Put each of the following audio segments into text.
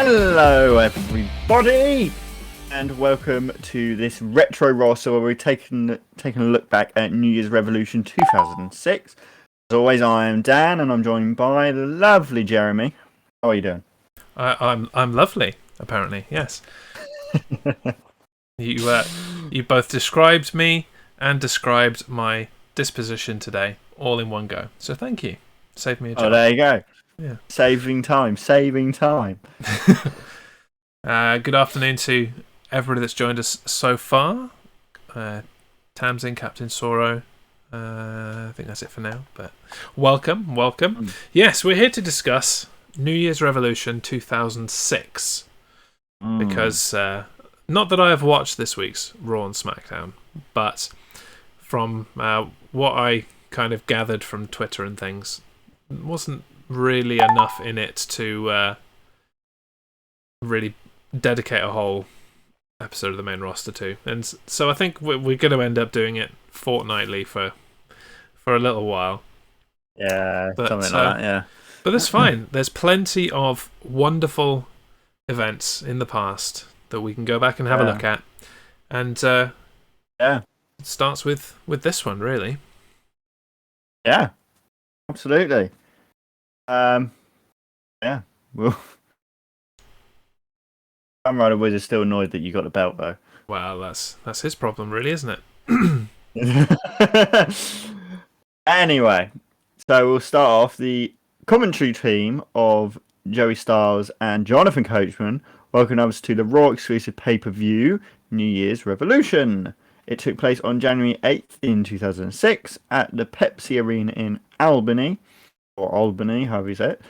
Hello, everybody, and welcome to this retro roster where we're taking a look back at New Year's Revolution 2006. As always, I am Dan, and I'm joined by the lovely Jeremy. How are you doing? I'm lovely. Apparently, yes. You both described me and described my disposition today, all in one go. So thank you. Saved me a job. Oh, there you go. Yeah. Saving time. Good afternoon to everybody that's joined us so far. Tamsin, Captain Soro. I think that's it for now. But welcome. Yes, we're here to discuss New Year's Revolution 2006 because not that I have watched this week's Raw and SmackDown, but from what I kind of gathered from Twitter and things, wasn't really enough in it to really dedicate a whole episode of the main roster to. And so I think we're going to end up doing it fortnightly for a little while. Yeah, something like that, yeah. But that's fine. There's plenty of wonderful events in the past that we can go back and have a look at. And it starts with this one, really. Yeah, absolutely. Well, I'm Rider Wiz is still annoyed that you got the belt, though. Well, that's his problem, really, isn't it? Anyway, so we'll start off. The commentary team of Joey Styles and Jonathan Coachman welcome us to the Raw exclusive pay-per-view New Year's Revolution. It took place on January 8th in 2006 at the Pepsi Arena in Albany, however you say it,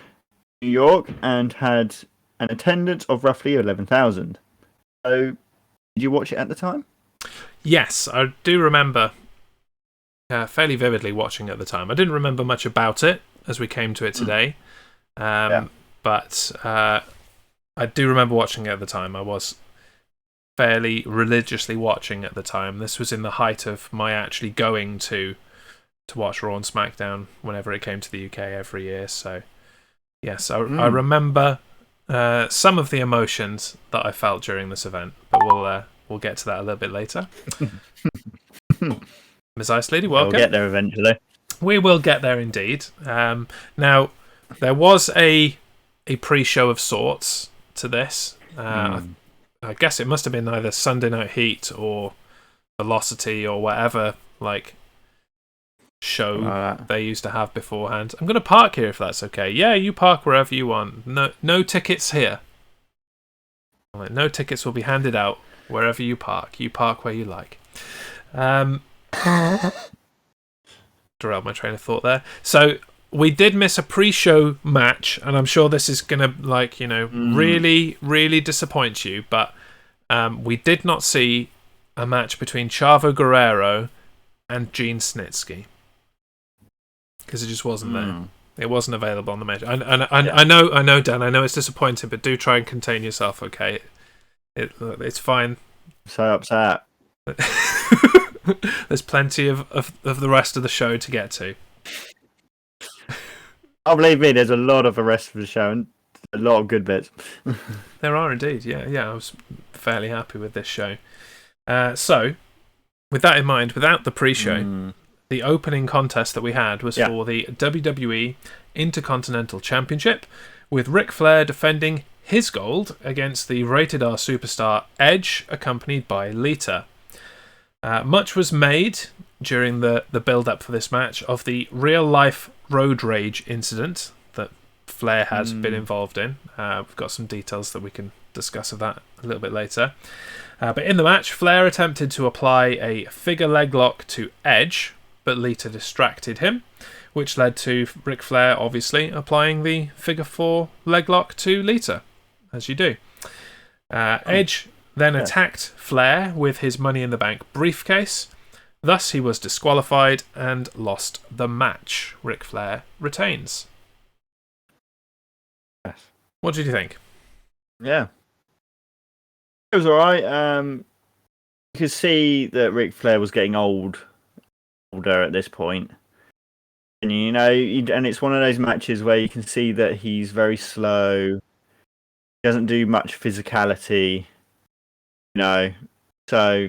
New York, and had an attendance of roughly 11,000. So, did you watch it at the time? Yes, I do remember fairly vividly watching it at the time. I didn't remember much about it as we came to it today, but I do remember watching it at the time. I was fairly religiously watching at the time. This was in the height of my actually going to watch Raw and SmackDown whenever it came to the UK every year. So, yes, I remember some of the emotions that I felt during this event, but we'll get to that a little bit later. Ms. Ice Lady, welcome. We'll get there eventually. We will get there indeed. Now, there was a pre-show of sorts to this. I guess it must have been either Sunday Night Heat or Velocity or whatever show they used to have beforehand. I'm going to park here if that's okay. Yeah, you park wherever you want. No tickets here. No tickets will be handed out wherever you park. You park where you like. Derailed my train of thought there. So we did miss a pre-show match, and I'm sure this is gonna really, really disappoint you. But we did not see a match between Chavo Guerrero and Gene Snitsky because it just wasn't there. It wasn't available on the match. I know, Dan. I know it's disappointing, but do try and contain yourself, okay? It's fine. So upset. There's plenty of the rest of the show to get to. Oh, believe me, there's a lot of the rest of the show and a lot of good bits. There are indeed, yeah. I was fairly happy with this show. So, with that in mind, without the pre-show, the opening contest that we had was for the WWE Intercontinental Championship, with Ric Flair defending his gold against the Rated R superstar Edge, accompanied by Lita. Much was made during the build-up for this match of the real-life road rage incident that Flair has been involved in. We've got some details that we can discuss of that a little bit later. But in the match, Flair attempted to apply a figure leg lock to Edge, but Lita distracted him, which led to Ric Flair, obviously, applying the figure 4 leg lock to Lita, as you do. Edge then attacked Flair with his Money in the Bank briefcase. Thus, he was disqualified and lost the match. Ric Flair retains. Yes. What did you think? Yeah. It was alright. You could see that Ric Flair was getting older at this point. And, and it's one of those matches where you can see that he's very slow. doesn't do much physicality, so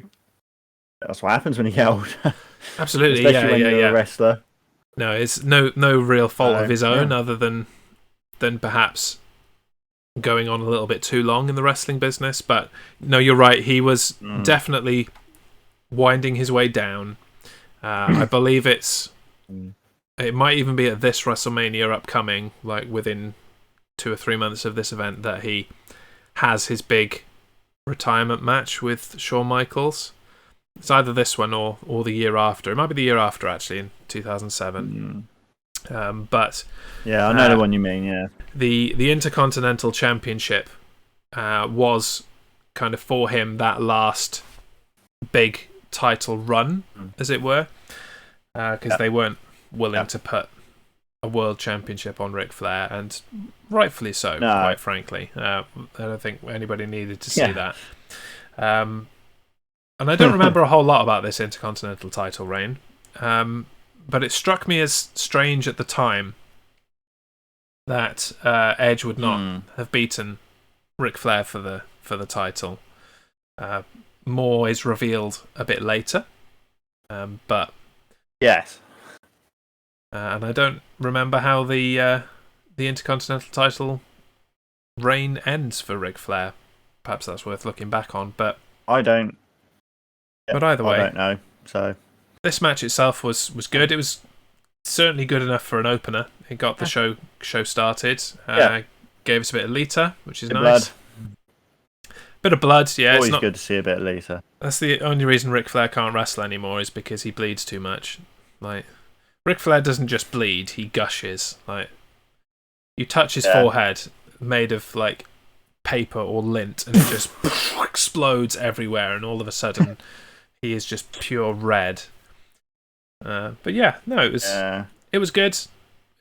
that's what happens when you get older. Absolutely, Especially when you're yeah. a wrestler. No, it's no real fault of his own, other than perhaps going on a little bit too long in the wrestling business. But no, you're right. He was definitely winding his way down. I believe it might even be at this WrestleMania upcoming, like within 2 or 3 months of this event, that he has his big retirement match with Shawn Michaels. It's either this one or the year after. It might be the year after, actually, in 2007. But yeah, I know the one you mean. Yeah, the Intercontinental Championship was kind of for him that last big title run, as it were, because they weren't willing to put a world championship on Ric Flair, and rightfully so, quite frankly. I don't think anybody needed to see that. And I don't remember a whole lot about this Intercontinental title reign, but it struck me as strange at the time that Edge would not have beaten Ric Flair for the title. More is revealed a bit later, but yes. And I don't remember how the Intercontinental title reign ends for Ric Flair. Perhaps that's worth looking back on, but I don't. But either way, I don't know. So this match itself was good. It was certainly good enough for an opener. It got the show started. Gave us a bit of Lita, which is nice. Bit of blood, yeah. Always good to see a bit of Lita. That's the only reason Ric Flair can't wrestle anymore, is because he bleeds too much. Like, Ric Flair doesn't just bleed; he gushes. Like, you touch his forehead, made of like paper or lint, and it just explodes everywhere, and all of a sudden, he is just pure red. But yeah, no, it was good.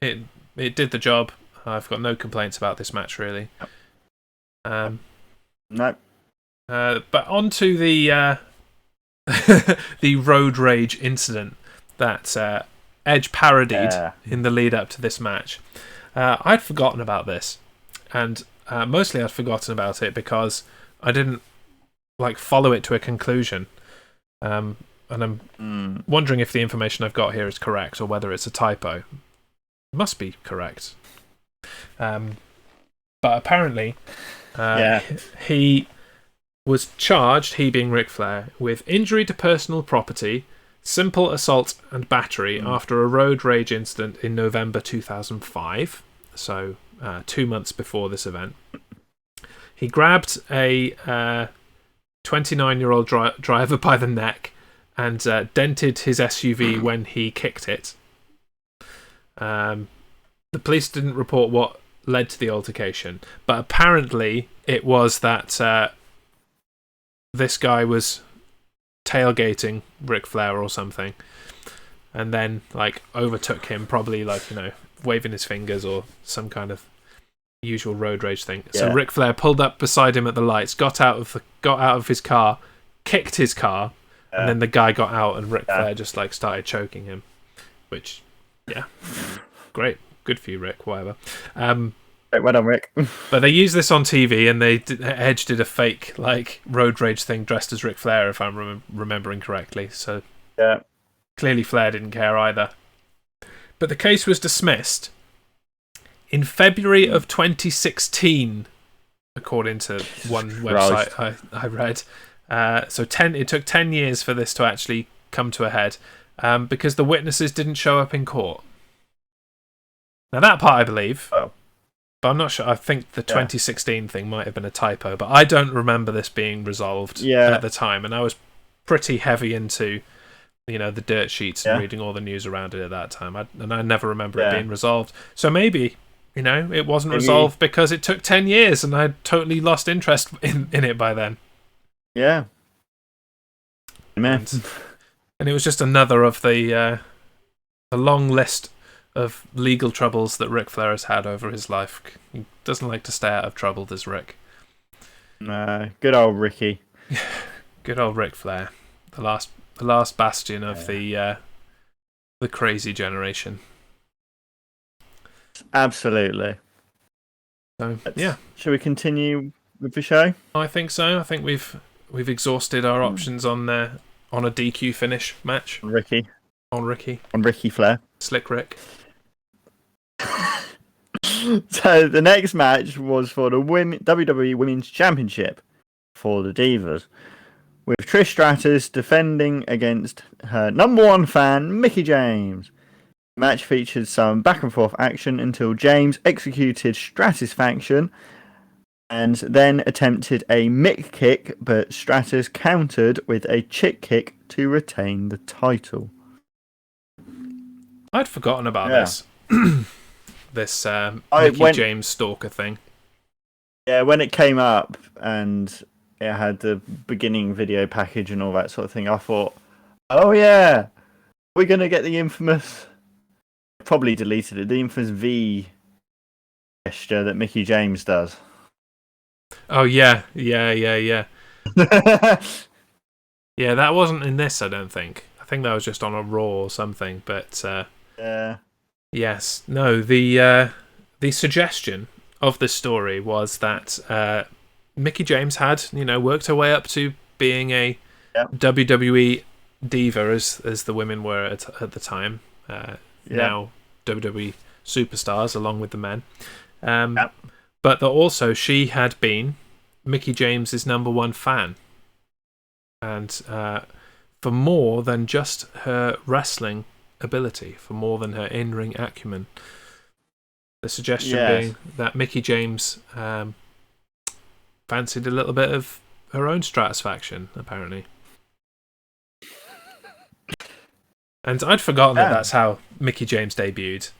It did the job. I've got no complaints about this match, really. No. But on to the the road rage incident that Edge parodied in the lead up to this match. I'd forgotten about this, and mostly I'd forgotten about it because I didn't follow it to a conclusion. And I'm wondering if the information I've got here is correct or whether it's a typo. It must be correct. But apparently, he was charged, he being Ric Flair, with injury to personal property, simple assault and battery after a road rage incident in November 2005, so 2 months before this event. He grabbed a 29-year-old driver by the neck and dented his SUV when he kicked it. The police didn't report what led to the altercation, but apparently it was that this guy was tailgating Ric Flair or something, and then overtook him, probably waving his fingers or some kind of usual road rage thing. So Ric Flair pulled up beside him at the lights, got out of his car, kicked his car, and then the guy got out, and Ric Flair just started choking him. Which, great, good for you, Rick. Whatever. Well done, Rick. But they used this on TV, and Edge did a fake road rage thing dressed as Ric Flair, if I'm remembering correctly. So clearly Flair didn't care either. But the case was dismissed in February of 2016, according to one website I read. So it took 10 years for this to actually come to a head, because the witnesses didn't show up in court. Now that part I believe. But I'm not sure. I think the 2016 thing might have been a typo, but I don't remember this being resolved at the time, and I was pretty heavy into, the dirt sheets and reading all the news around it at that time, and I never remember it being resolved. So maybe, it wasn't resolved because it took 10 years, and I totally lost interest in it by then. Yeah. And it was just another of the long list of legal troubles that Ric Flair has had over his life. He doesn't like to stay out of trouble, does Rick? No, good old Ricky. Good old Ric Flair, the last bastion of the crazy generation. Absolutely. So yeah, shall we continue with the show? I think so. I think we've exhausted our options on a DQ finish match On Ricky. on Ricky. On Ricky Flair. Slick Rick. So the next match was for the WWE Women's Championship for the Divas, with Trish Stratus defending against her number one fan, Mickie James. The match featured some back and forth action until James executed Stratus' faction and then attempted a Mick kick, but Stratus countered with a chick kick to retain the title. I'd forgotten about this. This Mickie James stalker thing. Yeah, when it came up and it had the beginning video package and all that sort of thing, I thought, oh yeah, we're going to get the infamous, probably deleted it, the infamous V gesture that Mickie James does. Oh yeah. Yeah, that wasn't in this, I don't think. I think that was just on a Raw or something, but yeah. Yes. No, the suggestion of the story was that Mickie James had, worked her way up to being a WWE diva, as the women were at the time. Now WWE superstars along with the men. But that also she had been Mickie James's number one fan. And for more than just her wrestling ability, for more than her in-ring acumen. The suggestion being that Mickie James fancied a little bit of her own Stratus faction, apparently. And I'd forgotten that that's how Mickie James debuted.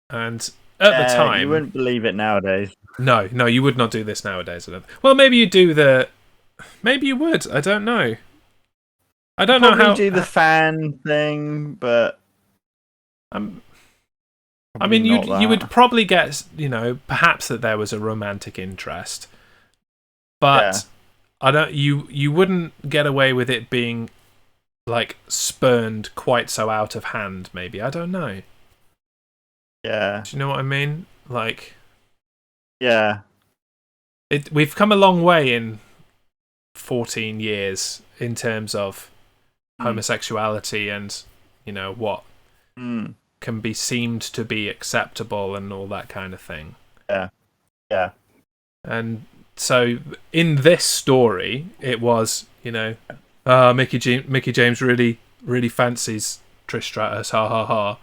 And at the time... You wouldn't believe it nowadays. No, you would not do this nowadays. Well, maybe you do the... Maybe you would. I don't know. I don't know how... do the fan thing, but... I mean, you would probably get, perhaps that there was a romantic interest. But you wouldn't get away with it being, like, spurned quite so out of hand, maybe. I don't know. Yeah. Do you know what I mean? Like... Yeah. We've come a long way in 14 years in terms of homosexuality and, what can be seemed to be acceptable and all that kind of thing. Yeah. And so in this story, it was, Mickie James really, really fancies Trish Stratus, ha ha ha.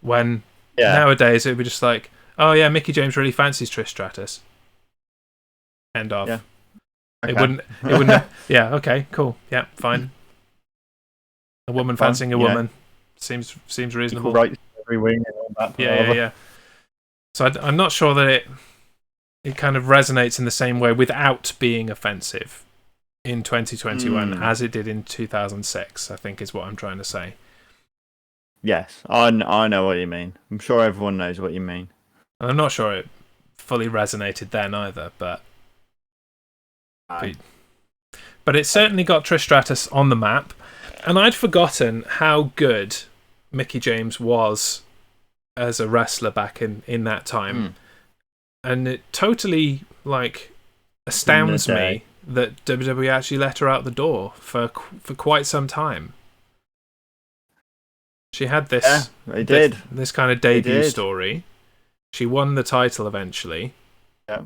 When nowadays it would be just like, oh yeah, Mickie James really fancies Trish Stratus. End of. Yeah. Okay. It wouldn't. Yeah. Okay. Cool. Yeah. Fine. A woman fancying a woman seems reasonable. Right. Every wing and all that. Yeah. So I'm not sure that it kind of resonates in the same way without being offensive in 2021 as it did in 2006. I think is what I'm trying to say. Yes, I know what you mean. I'm sure everyone knows what you mean. And I'm not sure it fully resonated then either, but it certainly got Trish Stratus on the map. And I'd forgotten how good Mickie James was as a wrestler back in that time. And it totally, astounds me that WWE actually let her out the door for quite some time. She had this this kind of debut story. She won the title eventually. Yeah.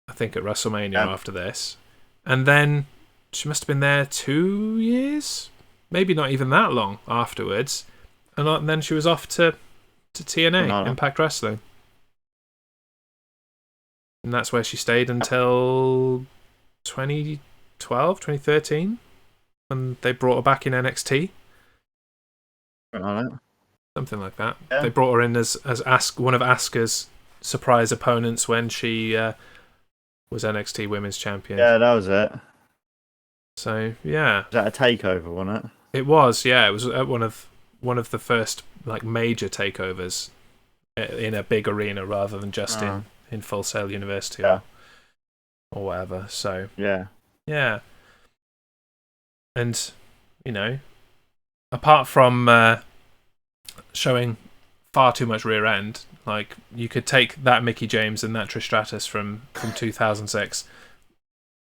I think at WrestleMania after this. And then she must have been there 2 years? Maybe not even that long afterwards. And then she was off to TNA, Impact Wrestling. And that's where she stayed until 2012, 2013, when they brought her back in NXT. Something like that. Yeah. They brought her in as one of Asuka's surprise opponents when she was NXT Women's Champion. Yeah, that was it. So yeah, was that a takeover, wasn't it? It was. Yeah, it was one of the first major takeovers in a big arena rather than just in Full Sail University or whatever. So yeah, and apart from showing far too much rear end. Like, you could take that Mickie James and that Trish Stratus from 2006,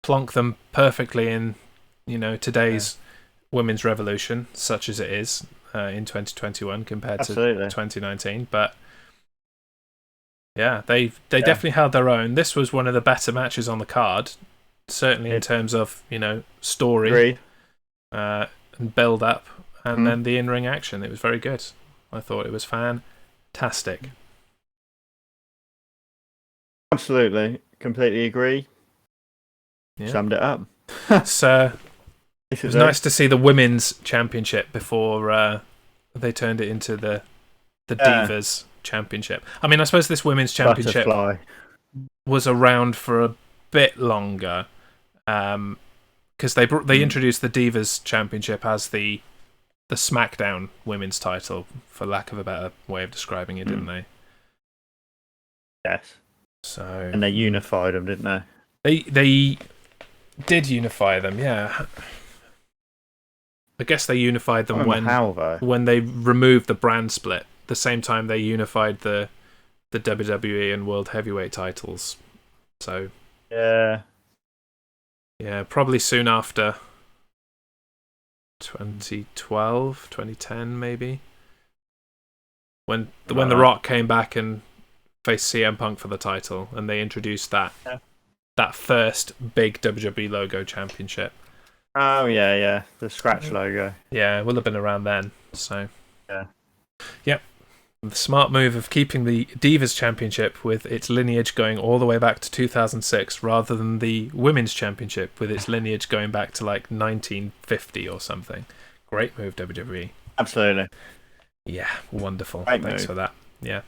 plonk them perfectly in, today's women's revolution, such as it is in 2021 compared to 2019. But yeah, they definitely held their own. This was one of the better matches on the card, certainly in terms of story and build up, and then the in-ring action. It was very good. I thought it was fantastic. Absolutely, completely agree. Yeah. Summed it up. It was nice to see the women's championship before they turned it into the Divas championship. I mean, I suppose this women's championship was around for a bit longer, because they introduced the Divas championship as the SmackDown women's title, for lack of a better way of describing it, didn't they? Yes. So, and they unified them, didn't they? They did unify them, yeah. I guess they unified them when they removed the brand split. The same time they unified the WWE and World Heavyweight titles. So yeah, probably soon after 2012, 2010 maybe. When The Rock came back and faced CM Punk for the title, and they introduced that first big WWE logo championship. Oh yeah, the scratch logo. Yeah, it will have been around then. So yep. The smart move of keeping the Divas Championship with its lineage going all the way back to 2006, rather than the Women's Championship with its lineage going back to like 1950 or something. Great move, WWE. Absolutely. Yeah, wonderful. Great Thanks move. for that. Yeah.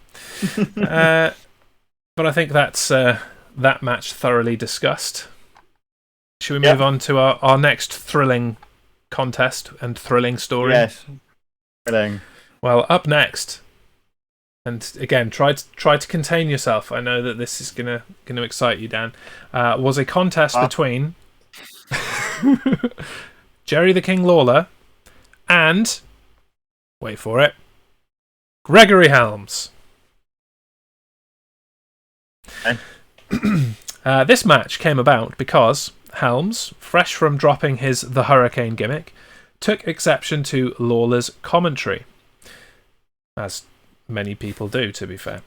But I think that's that match thoroughly discussed. Should we move on to our next thrilling contest and thrilling story? Yes. Thrilling. Well, up next, and again, try to contain yourself. I know that this is gonna excite you, Dan. Was a contest between Jerry the King Lawler and, wait for it, Gregory Helms. This match came about because Helms, fresh from dropping his The Hurricane gimmick, took exception to Lawler's commentary. As many people do, to be fair.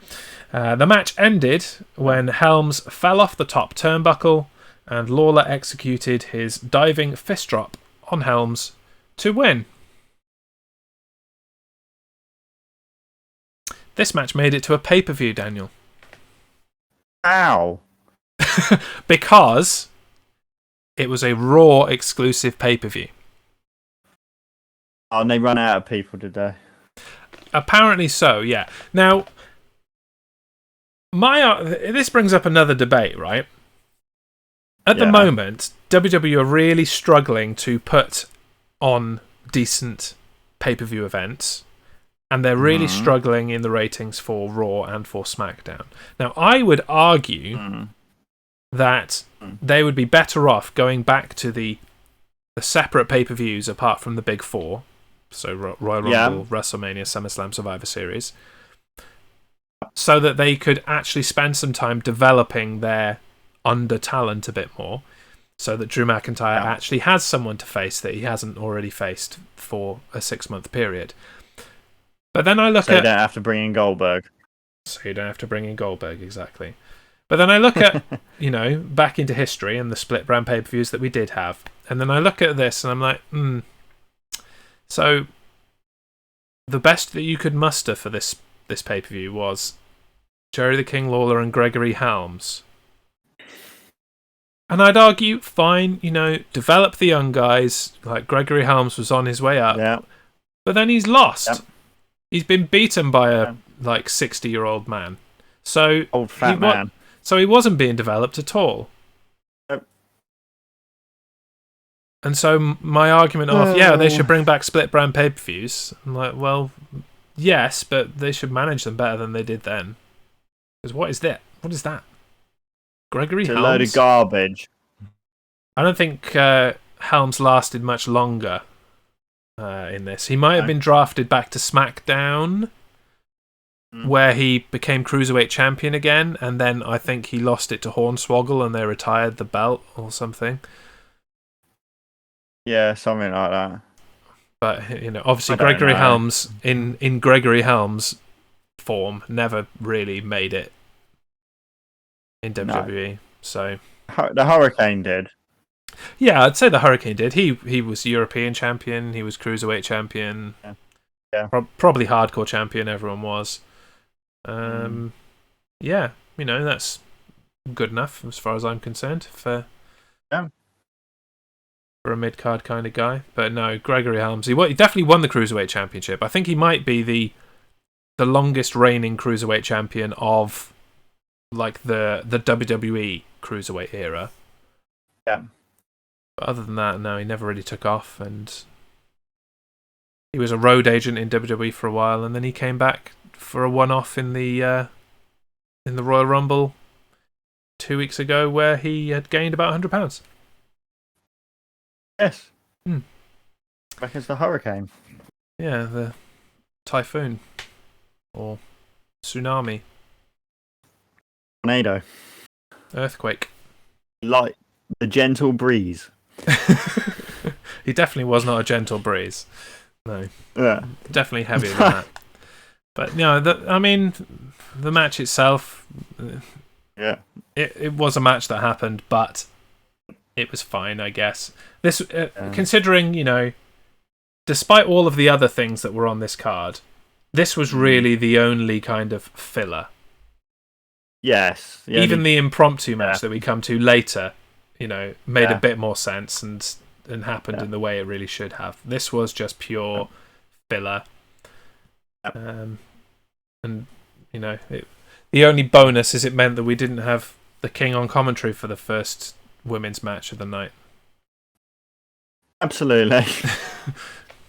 The match ended when Helms fell off the top turnbuckle and Lawler executed his diving fist drop on Helms to win. This match made it to a pay-per-view, Daniel. Ow. Because it was a Raw exclusive pay-per-view. Oh, and they run out of people, did they? Apparently so, yeah. Now, this brings up another debate, right? At the moment, WWE are really struggling to put on decent pay-per-view events, and they're really struggling in the ratings for Raw and for SmackDown. Now, I would argue that they would be better off going back to the separate pay-per-views apart from the big four. So Royal Rumble, WrestleMania, SummerSlam, Survivor Series, so that they could actually spend some time developing their under talent a bit more, so that Drew McIntyre actually has someone to face that he hasn't already faced for a 6-month period. But then I look at... So you don't have to bring in Goldberg. So you don't have to bring in Goldberg, exactly. But then I look at, back into history and the split brand pay-per-views that we did have, and then I look at this and I'm like, So, the best that you could muster for this pay-per-view was Jerry the King Lawler and Gregory Helms. And I'd argue, fine, develop the young guys, like Gregory Helms was on his way up, but then he's lost. Yep. He's been beaten by a 60-year-old man. So old fat man. So he wasn't being developed at all. And so my argument of, they should bring back split brand pay-per-views. I'm like, well, yes, but they should manage them better than they did then. Because what is that? What is that? Gregory Helms? It's a load of garbage. I don't think Helms lasted much longer in this. He might have been drafted back to SmackDown where he became Cruiserweight champion again, and then I think he lost it to Hornswoggle and they retired the belt or something. Yeah, something like that. But, obviously Gregory Helms, in Gregory Helms' form, never really made it in WWE. No. So the Hurricane did. Yeah, I'd say the Hurricane did. He was European champion. He was Cruiserweight champion. Yeah. Probably Hardcore champion. Everyone was. Yeah, that's good enough as far as I'm concerned for a mid-card kind of guy. But no, Gregory Helms, he definitely won the Cruiserweight Championship. I think he might be the longest reigning Cruiserweight champion of like the WWE Cruiserweight era. Yeah. But other than that, no, he never really took off, and he was a road agent in WWE for a while, and then he came back for a one-off in the Royal Rumble 2 weeks ago, where he had gained about £100. Yes. Back as the Hurricane. Yeah, the Typhoon. Or Tsunami. Tornado. Earthquake. Light. The Gentle Breeze. He definitely was not a gentle breeze. No. Yeah. Definitely heavier than that. But, the match itself... Yeah. It was a match that happened, but it was fine, I guess. This, considering, despite all of the other things that were on this card, this was really the only kind of filler. Yes. Even the impromptu match that we come to later, made a bit more sense and happened in the way it really should have. This was just pure filler. And, the only bonus is it meant that we didn't have the King on commentary for the first women's match of the night. Absolutely.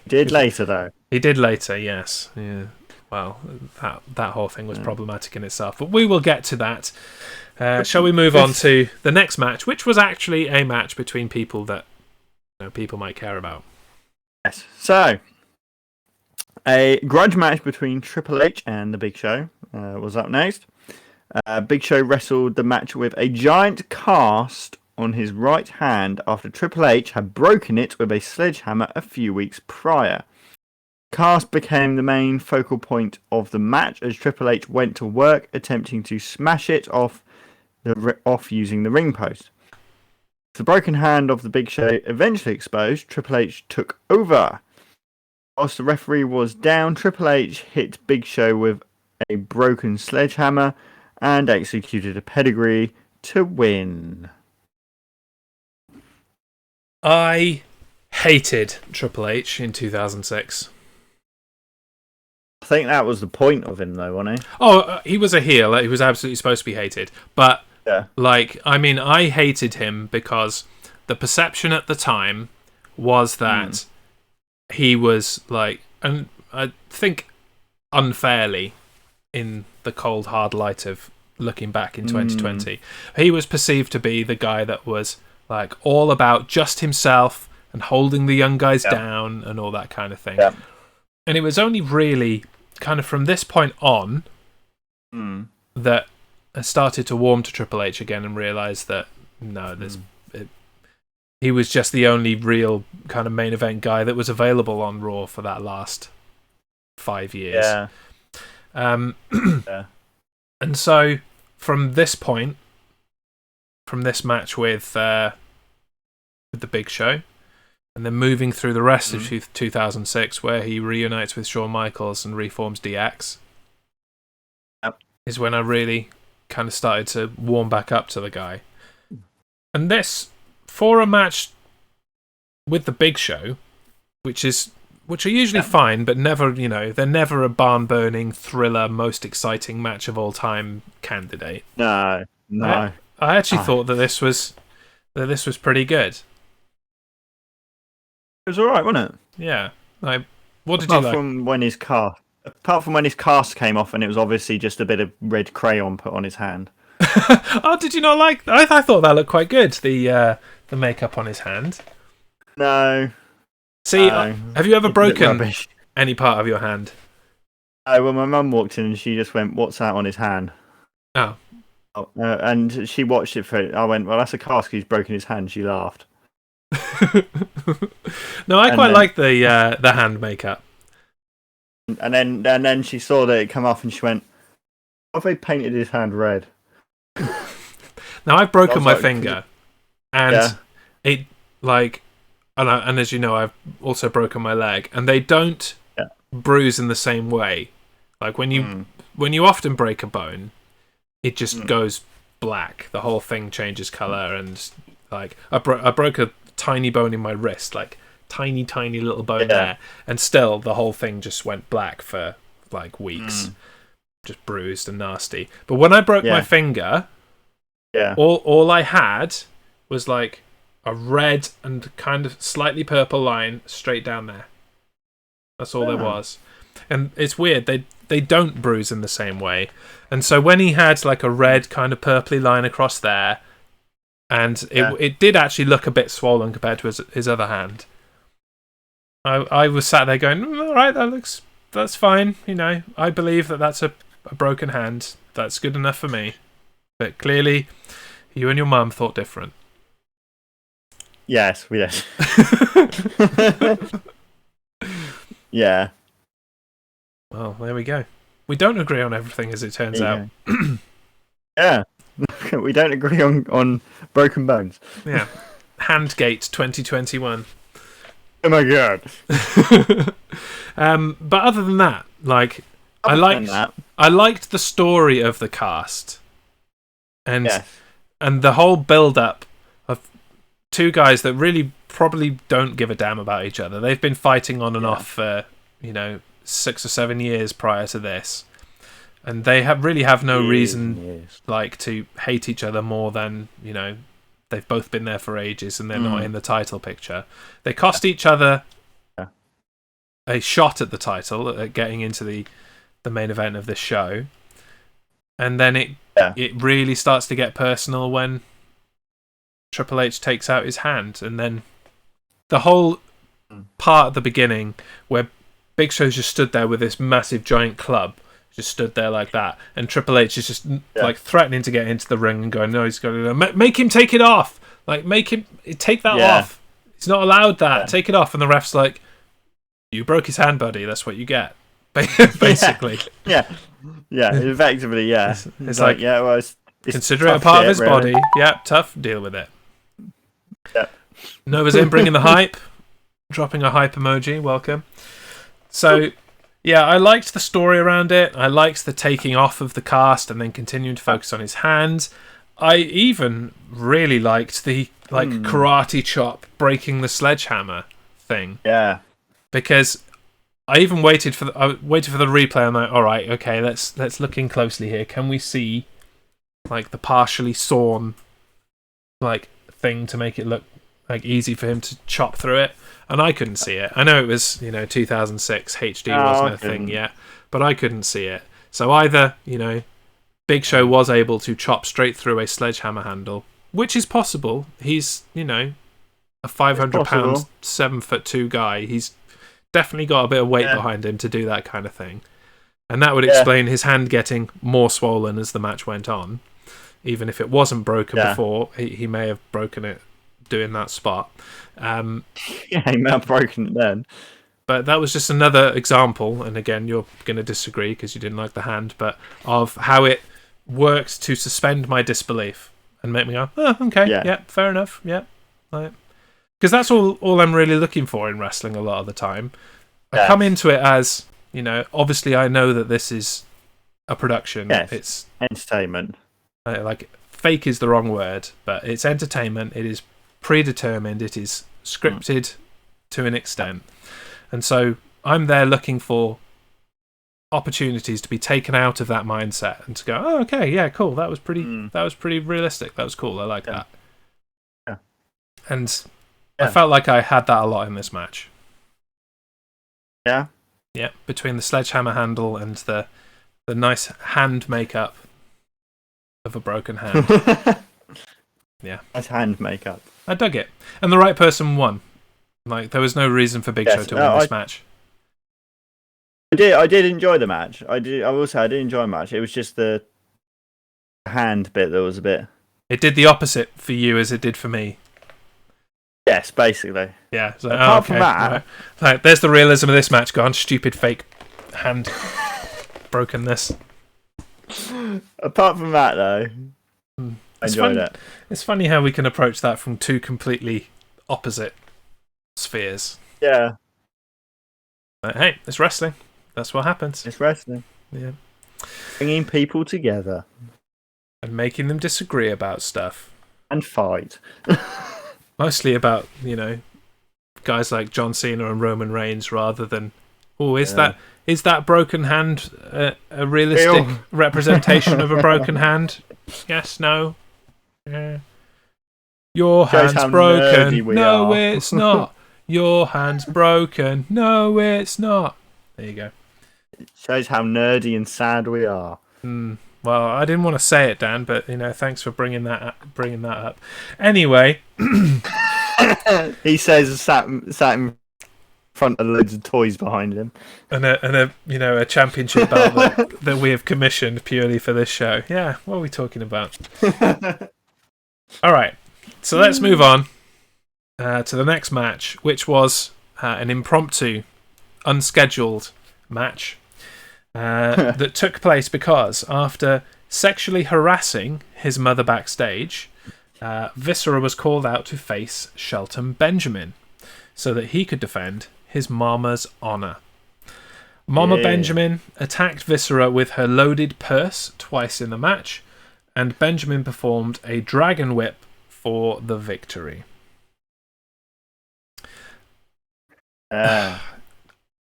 Did later, though. He did later, yes. Yeah. Well, that whole thing was problematic in itself. But we will get to that. Shall we move on to the next match, which was actually a match between people that people might care about. Yes. So, a grudge match between Triple H and The Big Show was up next. Big Show wrestled the match with a giant cast on his right hand after Triple H had broken it with a sledgehammer a few weeks prior. Cast became the main focal point of the match as Triple H went to work attempting to smash it off using the ring post. The broken hand of the Big Show eventually exposed, Triple H took over. Whilst the referee was down, Triple H hit Big Show with a broken sledgehammer and executed a pedigree to win. I hated Triple H in 2006. I think that was the point of him, though, wasn't he? Oh, he was a heel. He was absolutely supposed to be hated. But, yeah. I hated him because the perception at the time was that he was, and I think unfairly, in the cold, hard light of looking back in 2020, he was perceived to be the guy that was, all about just himself and holding the young guys down and all that kind of thing. Yeah. And it was only really kind of from this point on that I started to warm to Triple H again and realised that, he was just the only real kind of main event guy that was available on Raw for that last 5 years. Yeah. Yeah. And so, from this point, from this match with the Big Show, and then moving through the rest of 2006, where he reunites with Shawn Michaels and reforms DX, is when I really kind of started to warm back up to the guy. And this, for a match with the Big Show, which are usually fine, but never, they're never a barn-burning, thriller, most exciting match of all time candidate. No. I actually thought that this was pretty good. It was alright, wasn't it? Yeah. What did Apart you like? Apart from when his cast came off and it was obviously just a bit of red crayon put on his hand. Oh, did you not like that? I thought that looked quite good, the makeup on his hand. No. See, have you ever broken any part of your hand? Well, my mum walked in and she just went, "What's that on his hand?" Oh. And she watched it for. I went, "Well, that's a cask. He's broken his hand." She laughed. No, I And quite then- like the hand makeup. And then she saw that it come off and she went, "Have they painted his hand red?" Now I've broken was my like- finger, and it and as you know, I've also broken my leg, and they don't bruise in the same way. Like when you often break a bone, it just goes black. The whole thing changes color, and like I broke a tiny bone in my wrist, like tiny little bone there, and still the whole thing just went black for like weeks, just bruised and nasty. But when I broke my finger, all I had was like a red and kind of slightly purple line straight down there. That's all there was. And it's weird, they don't bruise in the same way. And so when he had like a red kind of purpley line across there, and it did actually look a bit swollen compared to his other hand, I was sat there going, all right, that's fine. You know, I believe that's a broken hand. That's good enough for me. But clearly, you and your mum thought different. Yes, we did. Yeah. Well, there we go. We don't agree on everything, as it turns out. Yeah. We don't agree on broken bones. Yeah. Handgate 2021. Oh my god. But other than that, like, I liked the story of the cast, and the whole build up of two guys that really probably don't give a damn about each other. They've been fighting on and off for 6 or 7 years prior to this, and they really have no reason like to hate each other more than they've both been there for ages and they're not in the title picture. They cost each other a shot at the title, at getting into the main event of this show, and then it really starts to get personal when Triple H takes out his hand, and then the whole part at the beginning where Big Show's just stood there with this massive giant club, just stood there like that, and Triple H is just like threatening to get into the ring and going, no, he's got to make him take it off, like make him take that off. He's not allowed that. Take it off. And the ref's like, you broke his hand, buddy. That's what you get. Basically. Yeah. Effectively, yeah. It's like well, it's consider it a part of his body. Yeah, tough. Deal with it. Yeah. Nova's in, bringing the hype, dropping a hype emoji. Welcome. So, yeah, I liked the story around it. I liked the taking off of the cast and then continuing to focus on his hands. I even really liked the karate chop breaking the sledgehammer thing. Yeah. Because I even waited for the replay. I'm like, all right, okay, let's look in closely here. Can we see like the partially sawn like thing to make it look like easy for him to chop through it? And I couldn't see it. I know it was 2006 HD wasn't a thing yet, but I couldn't see it. So either Big Show was able to chop straight through a sledgehammer handle, which is possible. He's a 500-pound, 7'2" guy. He's definitely got a bit of weight behind him to do that kind of thing. And that would explain his hand getting more swollen as the match went on. Even if it wasn't broken before, he may have broken it doing that spot. He may have broken it then. But that was just another example, and again, you're going to disagree because you didn't like the hand, but of how it worked to suspend my disbelief and make me go, oh, okay, yeah, fair enough, yeah. Because that's all I'm really looking for in wrestling a lot of the time. I come into it as, obviously I know that this is a production. Yes. It's entertainment. Fake is the wrong word, but it's entertainment. It is predetermined. It is scripted to an extent. And so I'm there looking for opportunities to be taken out of that mindset and to go, oh, okay, yeah, cool. That was pretty realistic. That was cool. I like that. Yeah. And I felt like I had that a lot in this match. Yeah. Yeah, between the sledgehammer handle and the nice hand makeup of a broken hand. Yeah. Nice hand makeup. I dug it. And the right person won. Like, there was no reason for Big Show to win this match. I did enjoy the match. I will say I did enjoy the match. It was just the hand bit that was a bit. It did the opposite for you as it did for me. Yes, basically. Yeah. So, Apart from that, right. There's the realism of this match gone. Stupid fake hand brokenness. Apart from that, though, I enjoyed it. It's funny how we can approach that from two completely opposite spheres. Yeah. But hey, it's wrestling. That's what happens. It's wrestling. Yeah. Bringing people together. And making them disagree about stuff. And fight. Mostly about, guys like John Cena and Roman Reigns rather than, is that broken hand a realistic representation of a broken hand? Yes, no. Yeah. Your hand's broken. No, it's not. Your hand's broken. No, it's not. There you go. It shows how nerdy and sad we are. Well, I didn't want to say it, Dan, but thanks for bringing that up. Anyway, he says sat in front of loads of toys behind him, and a championship belt that we have commissioned purely for this show. Yeah, what are we talking about? All right, so let's move on to the next match, which was an impromptu, unscheduled match. That took place because after sexually harassing his mother backstage, Viscera was called out to face Shelton Benjamin so that he could defend his mama's honour. Mama Benjamin attacked Viscera with her loaded purse twice in the match, and Benjamin performed a dragon whip for the victory.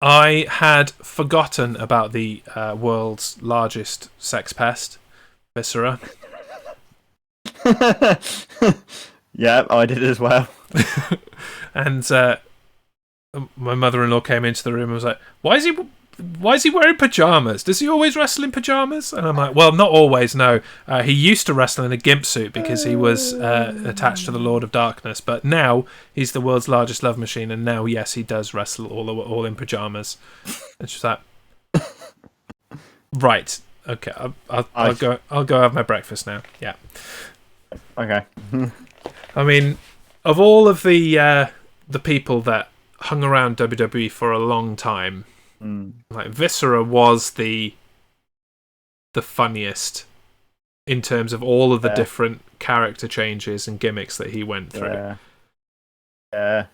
I had forgotten about the world's largest sex pest, Viscera. Yeah, I did as well. And my mother-in-law came into the room and was like, why is he wearing pajamas? Does he always wrestle in pajamas? And I'm like, well, not always, no. He used to wrestle in a gimp suit because he was attached to the Lord of Darkness, but now he's the world's largest love machine, and now, yes, he does wrestle all in pajamas. And she's like, right, okay, I'll go have my breakfast now. Yeah. Okay. I mean, of all of the people that hung around WWE for a long time, like Viscera was the funniest in terms of all of the different character changes and gimmicks that he went through. Yeah.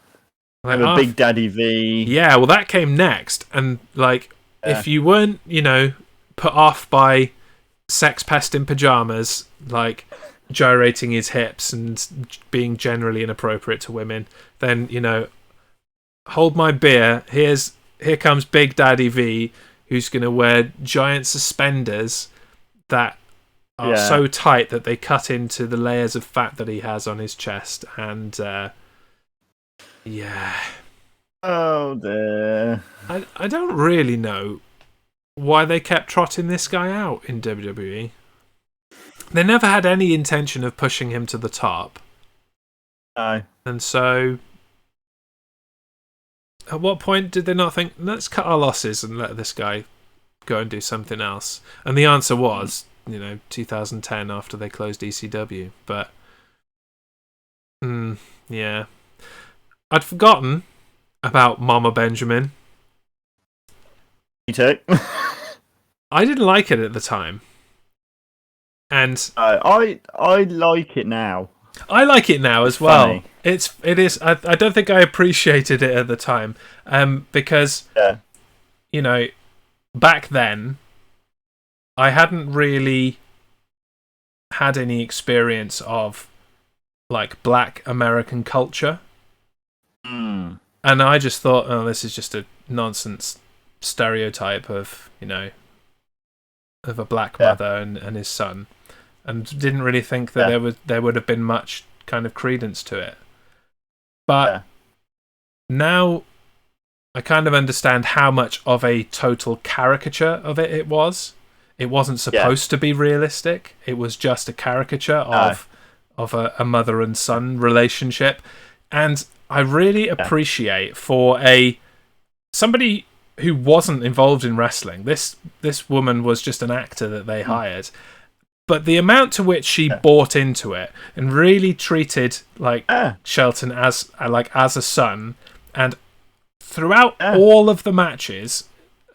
Like Big Daddy V. Yeah, well, that came next, and if you weren't, put off by Sex Pest in pajamas, gyrating his hips and being generally inappropriate to women, then hold my beer. Here comes Big Daddy V, who's going to wear giant suspenders that are so tight that they cut into the layers of fat that he has on his chest. And, Oh, dear. I don't really know why they kept trotting this guy out in WWE. They never had any intention of pushing him to the top. No. And so, at what point did they not think, let's cut our losses and let this guy go and do something else? And the answer was, 2010 after they closed ECW. But, yeah. I'd forgotten about Mama Benjamin. You too? I didn't like it at the time. And I like it now. I like it now as well. Funny. It is. I don't think I appreciated it at the time, because back then I hadn't really had any experience of Black American culture, and I just thought, oh, this is just a nonsense stereotype of of a black mother and his son. And didn't really think that there would have been much kind of credence to it. But now I kind of understand how much of a total caricature of it was. It wasn't supposed to be realistic. It was just a caricature of a mother and son relationship. And I really appreciate for somebody who wasn't involved in wrestling. This woman was just an actor that they hired. But the amount to which she bought into it and really treated Shelton as a son, and throughout all of the matches,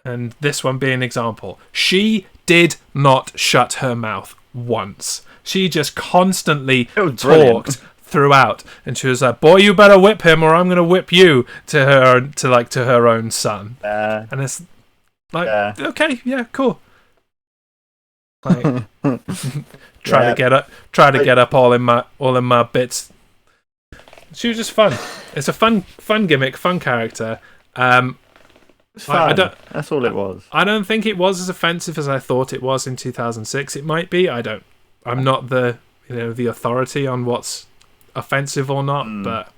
and this one being an example, she did not shut her mouth once. She just constantly talked throughout, and she was like, "Boy, you better whip him, or I'm going to whip you," to her own son. And it's like, okay, yeah, cool. Like, try to get up all in my bits. She was just fun. It's a fun gimmick, fun character. It's fun. That's all it was. I don't think it was as offensive as I thought it was in 2006. It might be. I'm not the authority on what's offensive or not, but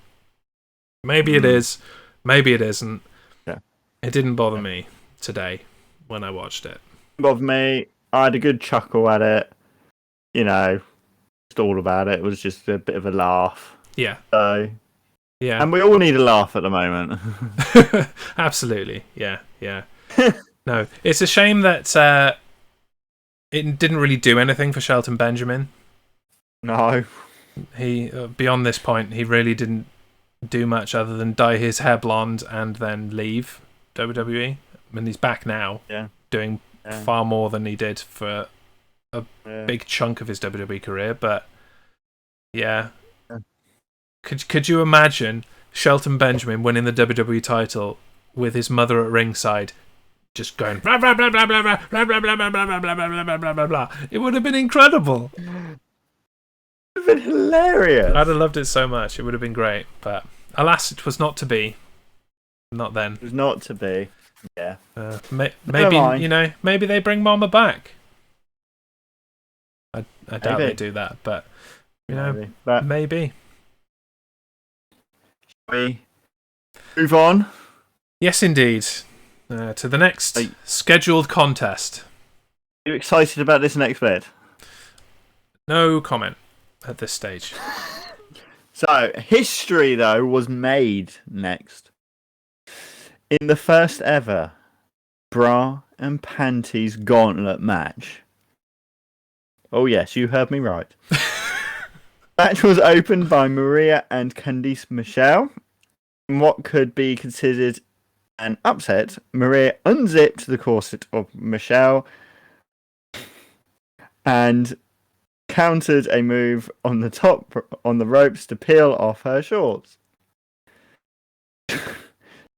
maybe it is. Maybe it isn't. Yeah. It didn't bother me today when I watched it. It bothered me. I had a good chuckle at it. Just all about it. It was just a bit of a laugh. Yeah. So, yeah. And we all need a laugh at the moment. Absolutely. Yeah. No, it's a shame that it didn't really do anything for Shelton Benjamin. No. He beyond this point, he really didn't do much other than dye his hair blonde and then leave WWE. I mean, he's back now, doing far more than he did for a big chunk of his WWE career. But could you imagine Shelton Benjamin winning the WWE title with his mother at ringside, just going blah blah blah blah blah blah blah blah blah blah blah blah blah blah blah blah? It would have been incredible. It would have been hilarious. I'd have loved it so much. It would have been great, but alas, it was not to be. Not then. It was not to be. Yeah. Maybe maybe they bring Mama back. I doubt they do that, but maybe. We move on. Yes, indeed. To the next scheduled contest. Are you excited about this next bit? No comment at this stage. So, history, though, was made next. In the first ever bra and panties gauntlet match. Oh, yes, you heard me right. Match was opened by Maria and Candice Michelle. In what could be considered an upset, Maria unzipped the corset of Michelle and countered a move on the ropes to peel off her shorts.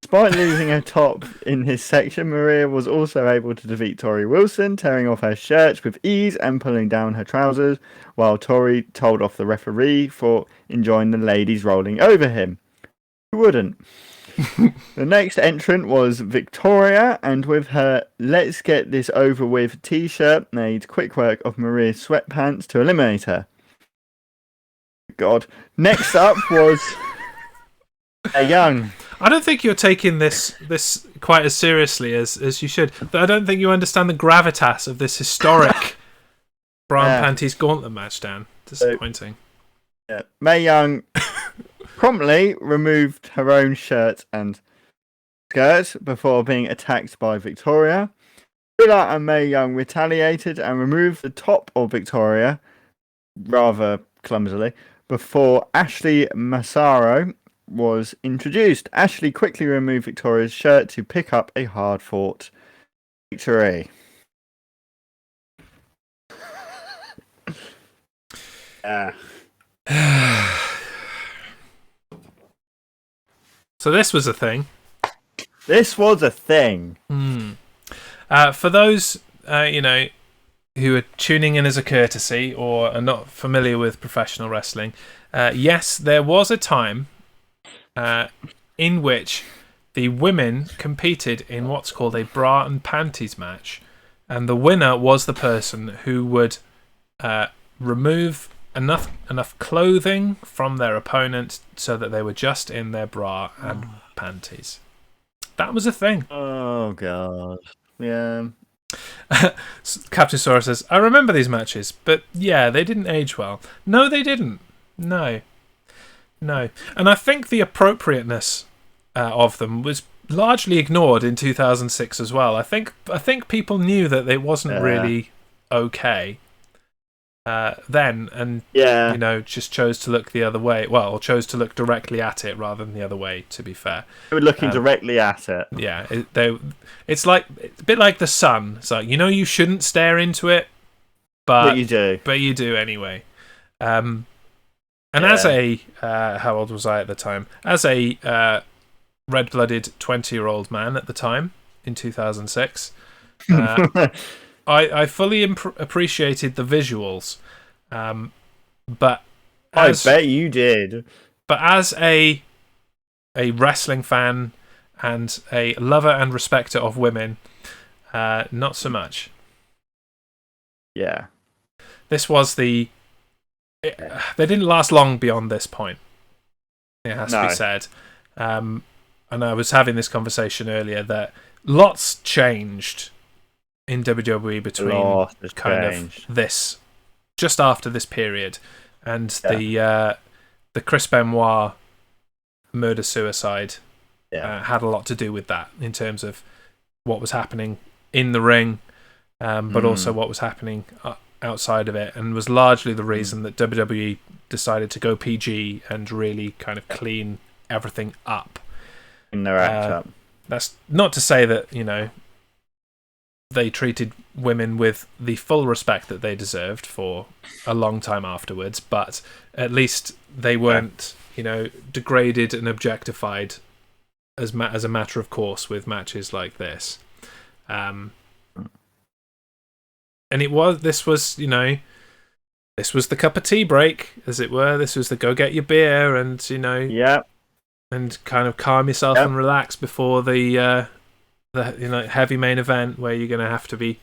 Despite losing her top in this section, Maria was also able to defeat Tori Wilson, tearing off her shirt with ease and pulling down her trousers, while Tori told off the referee for enjoying the ladies rolling over him. Who wouldn't? The next entrant was Victoria, and with her "Let's Get This Over With" t-shirt, made quick work of Maria's sweatpants to eliminate her. God. Next up was a young. I don't think you're taking this quite as seriously as you should. I don't think you understand the gravitas of this historic bra and panties gauntlet match, Dan. Disappointing. Mae Young promptly removed her own shirt and skirt before being attacked by Victoria. Wheeler and Mae Young retaliated and removed the top of Victoria, rather clumsily, before Ashley Massaro was introduced. Ashley quickly removed Victoria's shirt to pick up a hard-fought victory. So this was a thing. This was a thing. For those, who are tuning in as a courtesy or are not familiar with professional wrestling, yes, there was a time in which the women competed in what's called a bra and panties match, and the winner was the person who would remove enough clothing from their opponent so that they were just in their bra and panties. That was a thing. Oh god. Yeah. Captain Sora says, I remember these matches, but yeah, they didn't age well. No, they didn't. No. And I think the appropriateness of them was largely ignored in 2006 as well. I think people knew that it wasn't really okay then, and just chose to look the other way. Well, or chose to look directly at it rather than the other way. To be fair, they were looking directly at it. Yeah, it's a bit like the sun. It's like, you shouldn't stare into it, but you do. But you do anyway. And as a how old was I at the time? As a red-blooded 20-year-old man at the time in 2006, I fully appreciated the visuals, but I bet you did. But as a wrestling fan and a lover and respecter of women, not so much. Yeah, this was they didn't last long beyond this point. It has to be said. And I was having this conversation earlier that lots changed in WWE between of this, just after this period, and the Chris Benoit murder-suicide had a lot to do with that in terms of what was happening in the ring, but also what was happening outside of it, and was largely the reason that WWE decided to go PG and really kind of clean everything up. In their act up. That's not to say that, they treated women with the full respect that they deserved for a long time afterwards, but at least they weren't, degraded and objectified as a matter of course with matches like this. And this was the cup of tea break, as it were. This was the go get your beer and, and kind of calm yourself and relax before the heavy main event, where you're going to have to be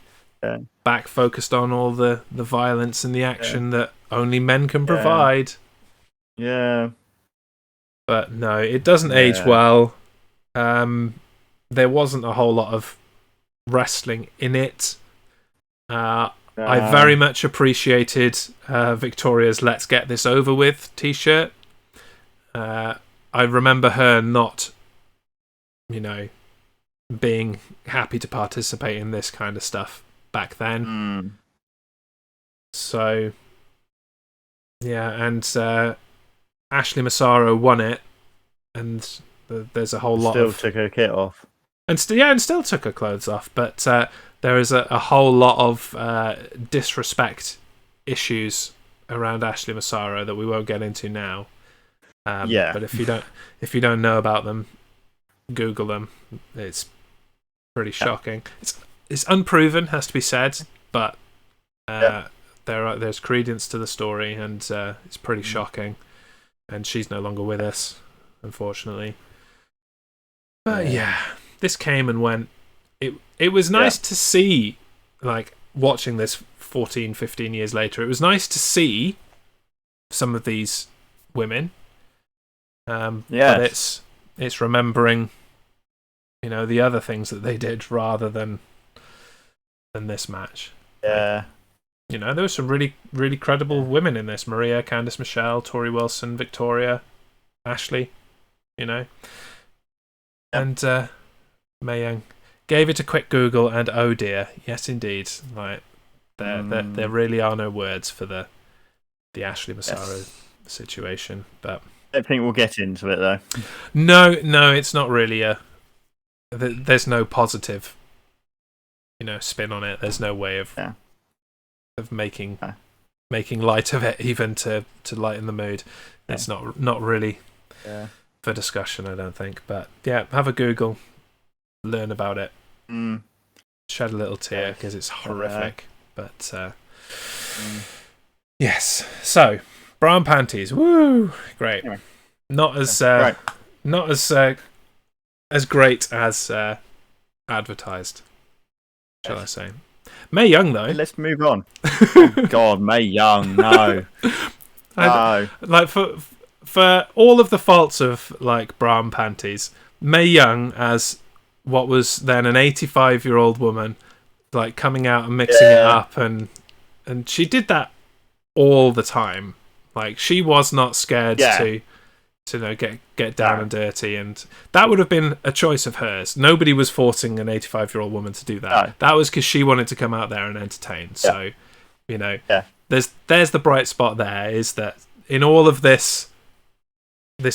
back focused on all the violence and the action that only men can provide. Yeah. But no, it doesn't age well. There wasn't a whole lot of wrestling in it. I very much appreciated Victoria's "Let's Get This Over With" t-shirt. I remember her not, being happy to participate in this kind of stuff back then. So, and Ashley Massaro won it, and there's a whole lot still took her kit off. And still took her clothes off, but there is a whole lot of disrespect issues around Ashley Massaro that we won't get into now. But if you don't know about them, Google them. It's pretty shocking. It's unproven, has to be said, but there's credence to the story, and it's pretty shocking. And she's no longer with us, unfortunately. But this came and went. It was nice to see, like, watching this 14, 15 years later. It was nice to see some of these women. But it's remembering, the other things that they did rather than this match. Yeah. There were some really, really credible women in this. Maria, Candice Michelle, Tori Wilson, Victoria, Ashley, and Mae Young. Gave it a quick Google, and oh dear, yes indeed. Like, there really are no words for the Ashley Massaro situation, but I don't think we'll get into it though. No, it's not really there's no positive, spin on it. There's no way of making light of it, even to lighten the mood. It's not really for discussion, I don't think. But have a Google, learn about it, shed a little tear because it's horrific. But yes, so bra and panties, woo, great. Anyway. Not as great as advertised, shall I say? Mae Young, though. Let's move on. Oh, God, Mae Young, no. No. Like, for all of the faults of, like, bra and panties, Mae Young, as what was then an 85-year-old woman, like, coming out and mixing it up, and she did that all the time. Like, she was not scared to get down and dirty, and that would have been a choice of hers. Nobody was forcing an 85-year-old woman to do that. No. That was because she wanted to come out there and entertain. So, there's the bright spot there, is that in all of this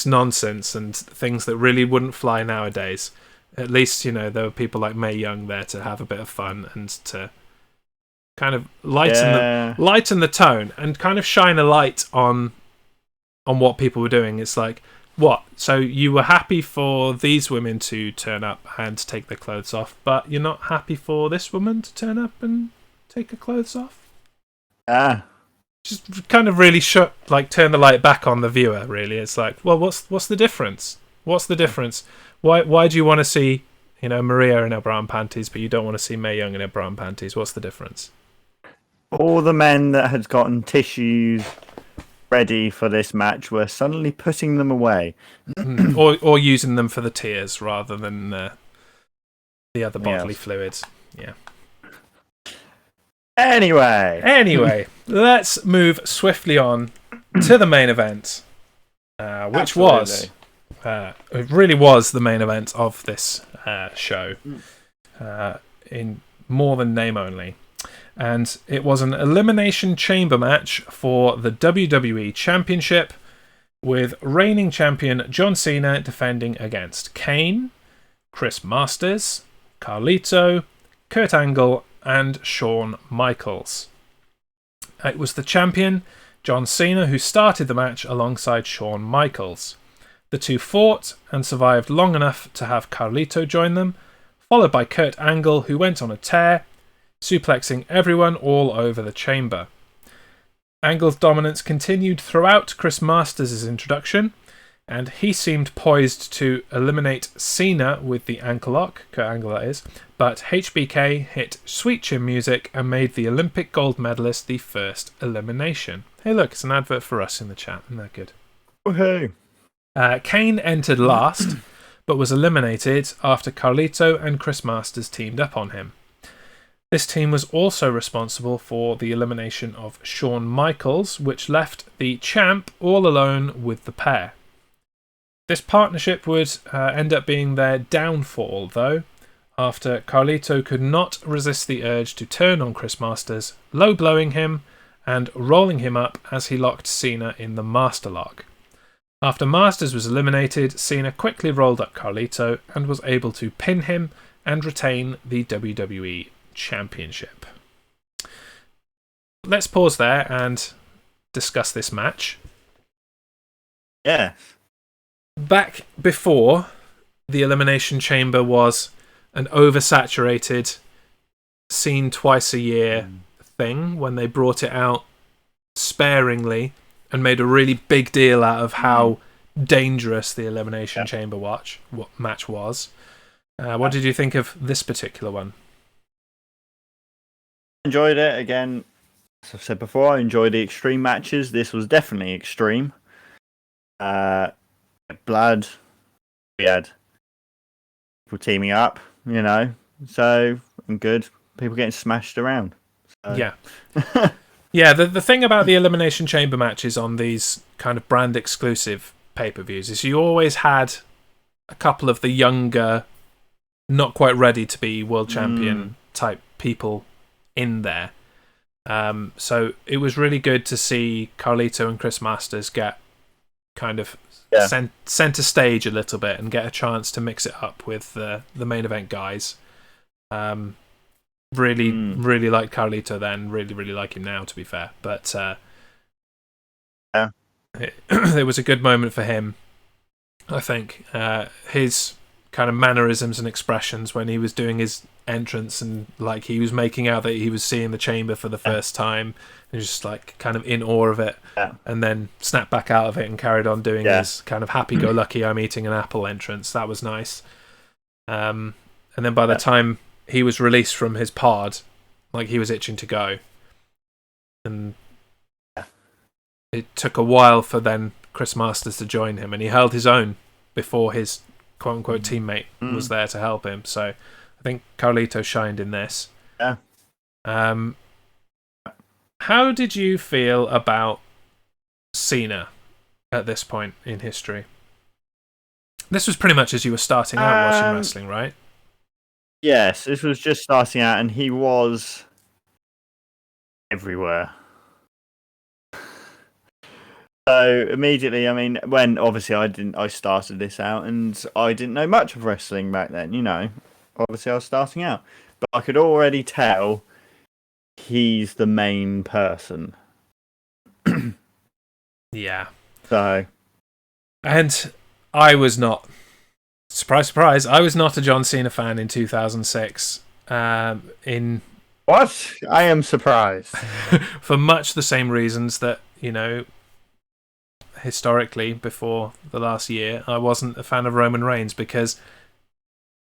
nonsense and things that really wouldn't fly nowadays, at least there were people like Mae Young there to have a bit of fun and to kind of lighten the tone and kind of shine a light on what people were doing. It's like, what? So you were happy for these women to turn up and take their clothes off, but you're not happy for this woman to turn up and take her clothes off? Just kind of really turn the light back on the viewer, really. It's like, well, what's the difference? What's the difference? Why do you want to see, Maria in her bra and panties, but you don't want to see Mae Young in her bra and panties? What's the difference? All the men that had gotten tissues ready for this match were suddenly putting them away. or using them for the tears rather than the other bodily fluids. Yeah. Anyway, let's move swiftly on to the main event, which it really was the main event of this show, in more than name only. And it was an Elimination Chamber match for the WWE Championship, with reigning champion John Cena defending against Kane, Chris Masters, Carlito, Kurt Angle, and Shawn Michaels. It was the champion, John Cena, who started the match alongside Shawn Michaels. The two fought and survived long enough to have Carlito join them, followed by Kurt Angle, who went on a tear, suplexing everyone all over the chamber. Angle's dominance continued throughout Chris Masters' introduction, and he seemed poised to eliminate Cena with the ankle lock, Kurt Angle that is, but HBK hit sweet chin music and made the Olympic gold medalist the first elimination. Hey look, it's an advert for us in the chat, isn't that good? Okay. Kane entered last, but was eliminated after Carlito and Chris Masters teamed up on him. This team was also responsible for the elimination of Shawn Michaels, which left the champ all alone with the pair. This partnership would end up being their downfall, though, after Carlito could not resist the urge to turn on Chris Masters, low-blowing him and rolling him up as he locked Cena in the Master Lock. After Masters was eliminated, Cena quickly rolled up Carlito and was able to pin him and retain the WWE Championship. Let's pause there and discuss this match. Yeah. Back before, the Elimination Chamber was an oversaturated, seen twice a year thing, when they brought it out sparingly and made a really big deal out of how dangerous the Elimination Chamber match was. What did you think of this particular one? Enjoyed it. Again, as I've said before, I enjoyed the extreme matches. This was definitely extreme. Blood. We had people teaming up, so, and good. People getting smashed around. So. Yeah. Yeah, the thing about the Elimination Chamber matches on these kind of brand exclusive pay-per-views is you always had a couple of the younger, not quite ready to be world champion type people in there. So it was really good to see Carlito and Chris Masters get kind of center stage a little bit and get a chance to mix it up with the main event guys. Really liked Carlito then. Really like him now, to be fair. But it was a good moment for him, I think. His kind of mannerisms and expressions when he was doing his entrance and like he was making out that he was seeing the chamber for the first time and just like kind of in awe of it, and then snapped back out of it and carried on doing his kind of happy-go-lucky I'm eating an apple entrance. That was nice. And then by the time he was released from his pod, like he was itching to go, and it took a while for then Chris Masters to join him, and he held his own before his quote-unquote teammate was there to help him. So I think Carlito shined in this. Yeah. How did you feel about Cena at this point in history? This was pretty much as you were starting out watching wrestling, right? Yes, this was just starting out, and he was everywhere. So immediately, I mean, when obviously I started this out, and I didn't know much of wrestling back then. Obviously I was starting out, but I could already tell he's the main person. Yeah. So, and I was not. Surprise, surprise! I was not a John Cena fan in 2006. In what? I am surprised. For much the same reasons that historically before the last year, I wasn't a fan of Roman Reigns, because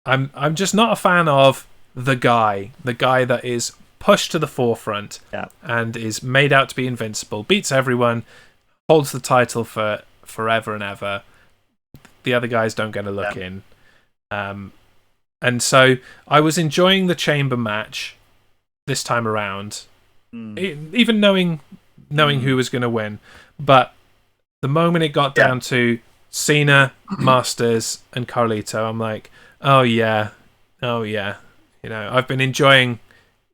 I'm just not a fan of the guy that is pushed to the forefront and is made out to be invincible, beats everyone, holds the title for forever and ever. The other guys don't get a look in. And so I was enjoying the Chamber match this time around, even knowing who was going to win. But the moment it got down to Cena, Masters, and Carlito, I'm like, oh yeah. I've been enjoying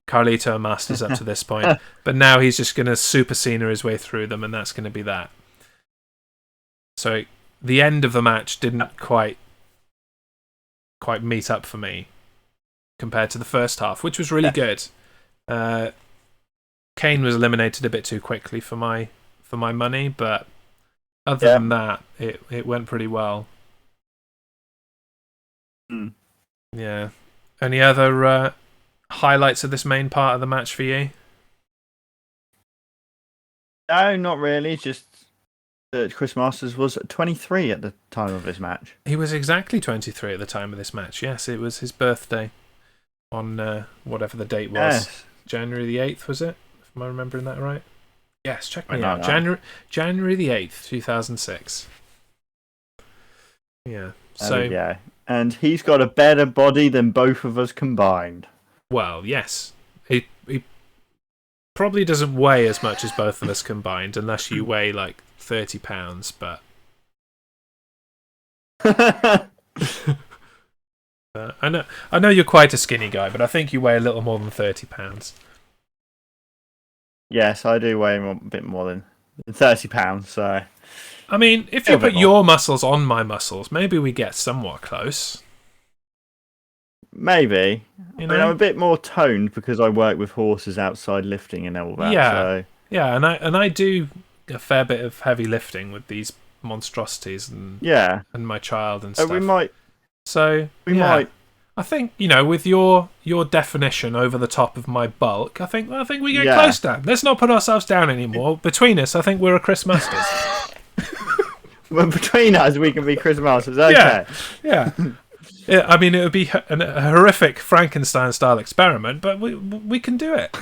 Carlito and Masters up to this point, but now he's just going to Super Cena his way through them, and that's going to be that. So the end of the match didn't quite meet up for me compared to the first half, which was really good. Kane was eliminated a bit too quickly for my money, but other than that, it went pretty well. Yeah. Any other highlights of this main part of the match for you? No, not really. Just that Chris Masters was 23 at the time of this match. He was exactly 23 at the time of this match. Yes, it was his birthday on whatever the date was. Yes. January the 8th, was it? Am I remembering that right? Yes, check me out. January the 8th, 2006. Yeah. So and he's got a better body than both of us combined. Well, yes. He probably doesn't weigh as much as both of us combined, unless you weigh like 30 pounds, but I know you're quite a skinny guy, but I think you weigh a little more than 30 pounds. Yes, I do weigh a bit more than 30 pounds, so I mean, if you put your muscles on my muscles, maybe we get somewhat close. Maybe. I mean, I'm a bit more toned because I work with horses outside lifting and all that. Yeah, so. Yeah, and I do a fair bit of heavy lifting with these monstrosities and my child and stuff. We might. I think with your definition over the top of my bulk, I think we get close, Dan. Let's not put ourselves down anymore. Between us, I think we're a Chris Masters. Well, between us, we can be Chris Masters. Okay. Yeah. I mean, it would be a horrific Frankenstein-style experiment, but we can do it.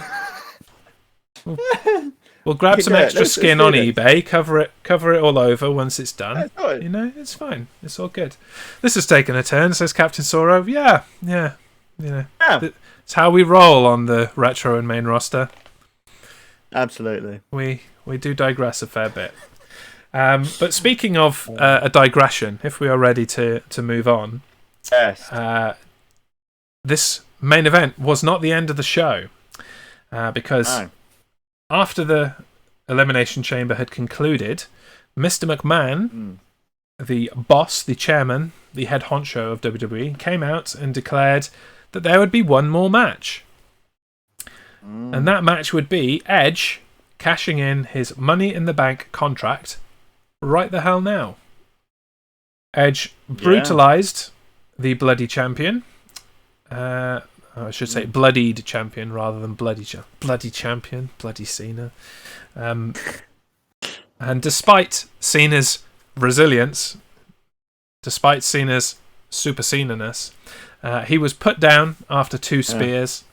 We'll grab some extra skin on eBay, cover it all over once it's done. It's fine. It's all good. This has taken a turn, says Captain Soro. Yeah. It's how we roll on the retro and main roster. Absolutely. We do digress a fair bit. But speaking of a digression, if we are ready to move on, yes. This main event was not the end of the show, because after the Elimination Chamber had concluded, Mr. McMahon, the boss, the chairman, the head honcho of WWE, came out and declared that there would be one more match. And that match would be Edge cashing in his Money in the Bank contract right the hell now. Edge brutalized the bloody champion. I should say bloodied champion rather than bloody champion, bloody Cena. And despite Cena's resilience, despite Cena's Super Cena-ness, he was put down after 2 spears,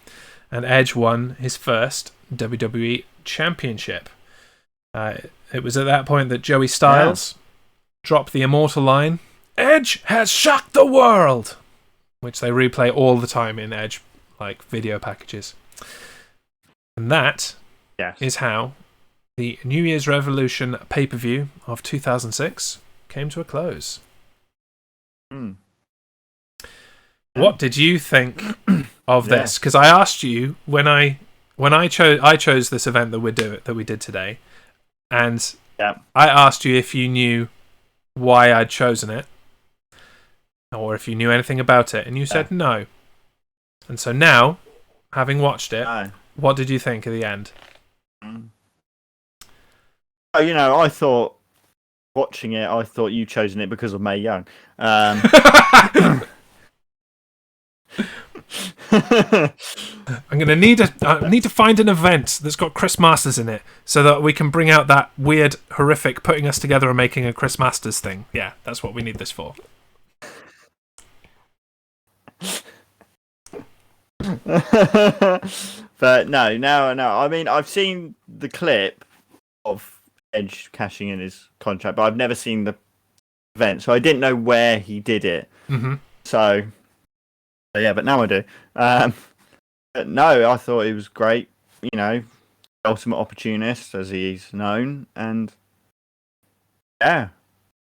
and Edge won his first WWE Championship. It was at that point that Joey Styles dropped the immortal line, "Edge has shocked the world," which they replay all the time in Edge video packages. And that is how the New Year's Revolution pay-per-view of 2006 came to a close. Mm. What did you think of this? Because I asked you when I chose this event that we did today, and I asked you if you knew why I'd chosen it, or if you knew anything about it, and you said no. And so now, having watched it, what did you think at the end? Oh, I thought watching it, I thought you chosen it because of Mae Young. I'm gonna need to find an event that's got Chris Masters in it, so that we can bring out that weird, horrific putting us together and making a Chris Masters thing. Yeah, that's what we need this for. But no. I mean, I've seen the clip of Edge cashing in his contract, but I've never seen the event, so I didn't know where he did it. Mm-hmm. So yeah, but now I do. But no, I thought he was great. Ultimate opportunist, as he's known, and yeah.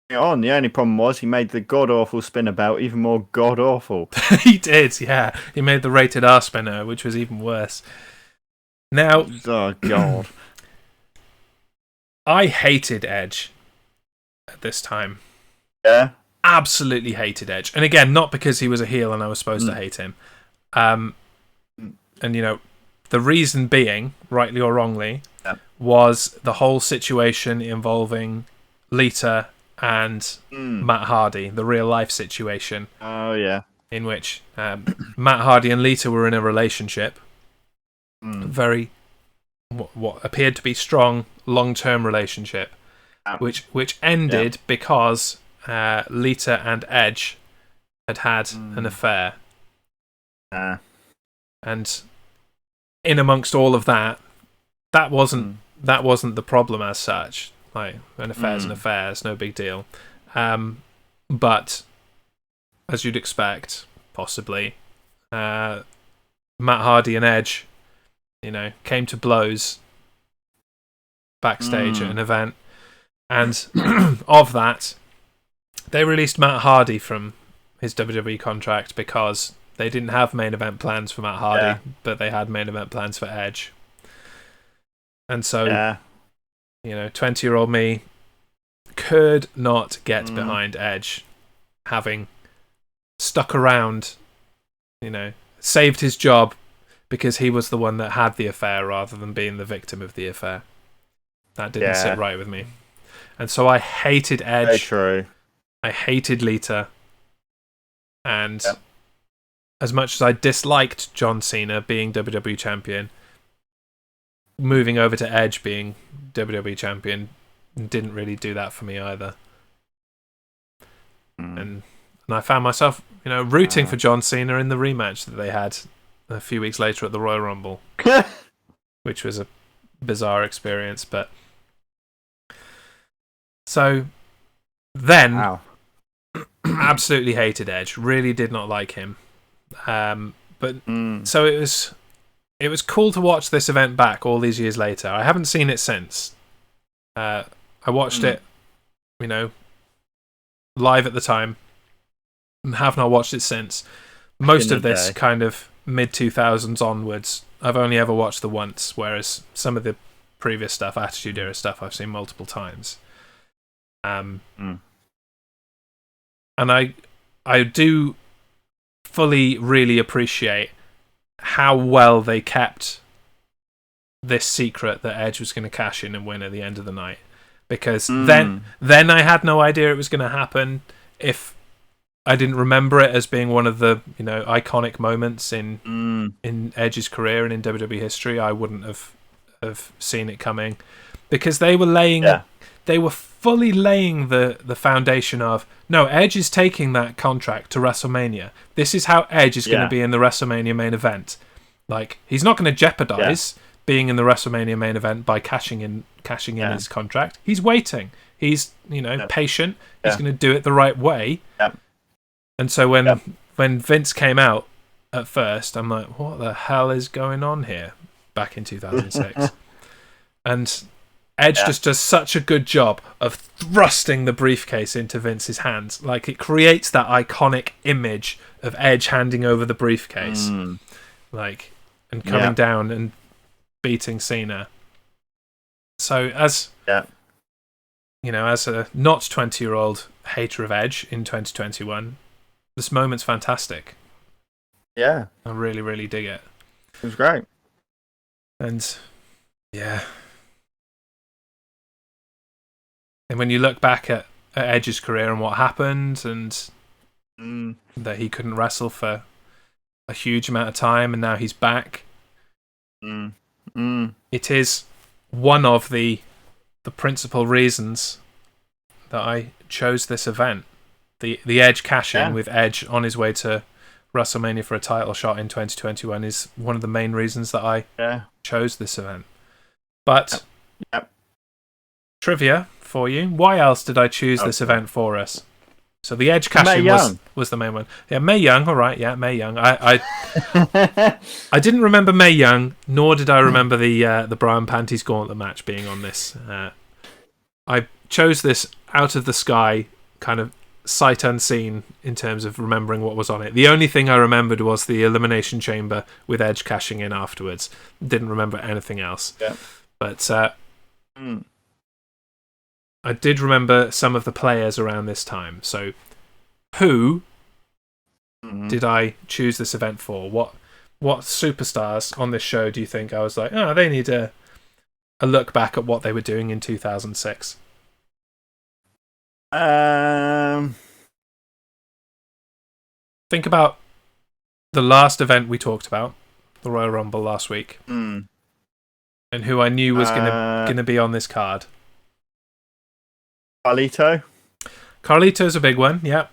The only problem was he made the god awful spinner belt even more god awful. He did, yeah. He made the rated R spinner, which was even worse. Now, oh god, I hated Edge at this time. Yeah, absolutely hated Edge, and again, not because he was a heel and I was supposed to hate him. And the reason being, rightly or wrongly, was the whole situation involving Lita and Matt Hardy, the real life situation. Oh yeah, in which Matt Hardy and Lita were in a relationship, very what appeared to be strong long-term relationship, which ended because Lita and Edge had an affair, and in amongst all of that wasn't the problem as such. Like, an affair's an affair, it's no big deal. But as you'd expect, possibly, Matt Hardy and Edge, came to blows backstage at an event, and of that, they released Matt Hardy from his WWE contract because they didn't have main event plans for Matt Hardy, but they had main event plans for Edge. And so, 20-year-old me could not get behind Edge, having stuck around, saved his job because he was the one that had the affair rather than being the victim of the affair. That didn't sit right with me. And so I hated Edge. Very true. I hated Lita. And as much as I disliked John Cena being WWE champion, moving over to Edge being WWE champion didn't really do that for me either. And I found myself, rooting for John Cena in the rematch that they had a few weeks later at the Royal Rumble, which was a bizarre experience. But so then, absolutely hated Edge. Really did not like him. So it was cool to watch this event back all these years later. I haven't seen it since. I watched it, live at the time, and have not watched it since. Most of this kind of mid-2000s onwards, I've only ever watched the once, whereas some of the previous stuff, Attitude Era stuff, I've seen multiple times. And I do fully really appreciate how well they kept this secret that Edge was going to cash in and win at the end of the night, because then I had no idea it was going to happen. If I didn't remember it as being one of the iconic moments in Edge's career and in WWE history, I wouldn't have seen it coming, because they were fully laying the foundation of, no, Edge is taking that contract to WrestleMania. This is how Edge is going to be in the WrestleMania main event. Like, he's not going to jeopardize being in the WrestleMania main event by cashing in his contract. He's waiting. He's patient. He's going to do it the right way. And so when Vince came out at first, I'm like, what the hell is going on here? Back in 2006, and Edge just does such a good job of thrusting the briefcase into Vince's hands. Like, it creates that iconic image of Edge handing over the briefcase, like, and coming down and beating Cena. So as you know, as a not 20-year-old hater of Edge in 2021, this moment's fantastic. Yeah, I really, really dig it. It was great. And yeah. And when you look back at Edge's career and what happened, and that he couldn't wrestle for a huge amount of time, and now he's back, it is one of the principal reasons that I chose this event. The Edge cash-in with Edge on his way to WrestleMania for a title shot in 2021 is one of the main reasons that I chose this event. But trivia for you. Why else did I choose this event for us? So the Edge cash-in was the main one. Yeah, Mae Young. All right, yeah, Mae Young. I didn't remember Mae Young, nor did I remember the bra and panties gauntlet match being on this. I chose this out of the sky, kind of sight unseen in terms of remembering what was on it. The only thing I remembered was the Elimination Chamber with Edge cashing in afterwards. Didn't remember anything else. Yeah. But I did remember some of the players around this time. So who did I choose this event for? What superstars on this show do you think I was like, oh, they need a look back at what they were doing in 2006? Think about the last event we talked about, the Royal Rumble last week, and who I knew was gonna be on this card. Carlito. Carlito's a big one. Yeah,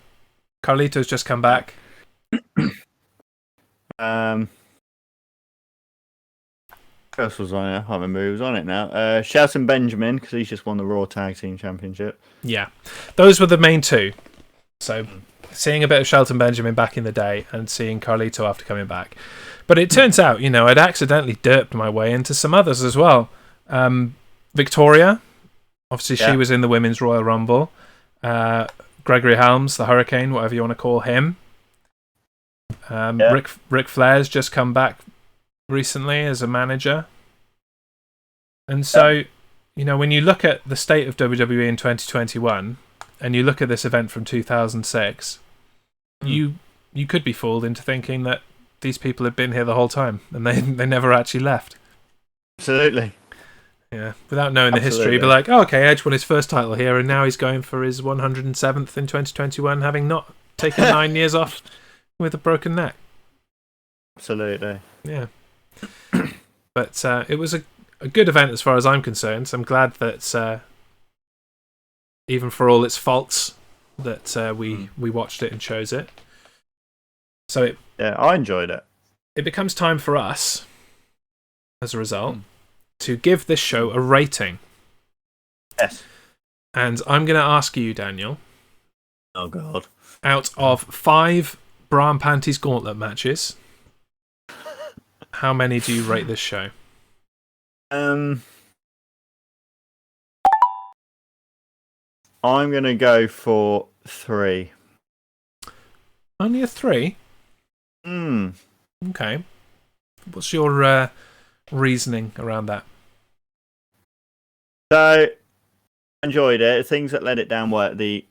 Carlito's just come back. Who else was on it? I can't remember who was on it now. Shelton Benjamin, because he's just won the Raw Tag Team Championship. Yeah, those were the main two. So seeing a bit of Shelton Benjamin back in the day and seeing Carlito after coming back. But it turns out, you know, I'd accidentally derped my way into some others as well. Victoria, obviously she was in the Women's Royal Rumble. Gregory Helms, the Hurricane, whatever you want to call him. Ric Flair's just come back recently as a manager. And so, you know, when you look at the state of WWE in 2021 and you look at this event from 2006, you could be fooled into thinking that these people had been here the whole time and they never actually left. Absolutely. Yeah, without knowing the history, but like, oh, okay, Edge won his first title here and now he's going for his 107th in 2021, having not taken 9 years off with a broken neck. Absolutely. Yeah. But it was a good event as far as I'm concerned. So I'm glad that even for all its faults, that we watched it and chose it. So I enjoyed it. It becomes time for us, as a result, to give this show a rating. Yes. And I'm going to ask you, Daniel. Oh, God. Out of 5 bra and panties gauntlet matches, how many do you rate this show? I'm going to go for 3. Only a 3? Okay. What's your reasoning around that? So, enjoyed it. Things that let it down were the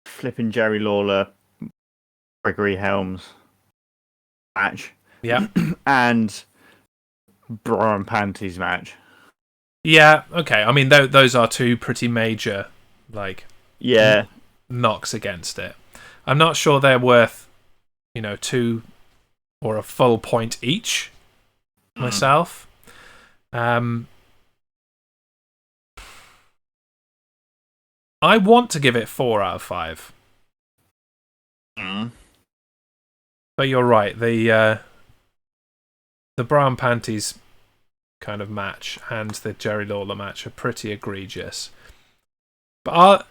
flipping Jerry Lawler, Gregory Helms match. Yeah. And bra and panties match. Yeah, okay. I mean, those are two pretty major, like, knocks against it. I'm not sure they're worth, 2 or a full point each, myself. I want to give it 4 out of 5. But you're right. The bra and panties kind of match and the Jerry Lawler match are pretty egregious. But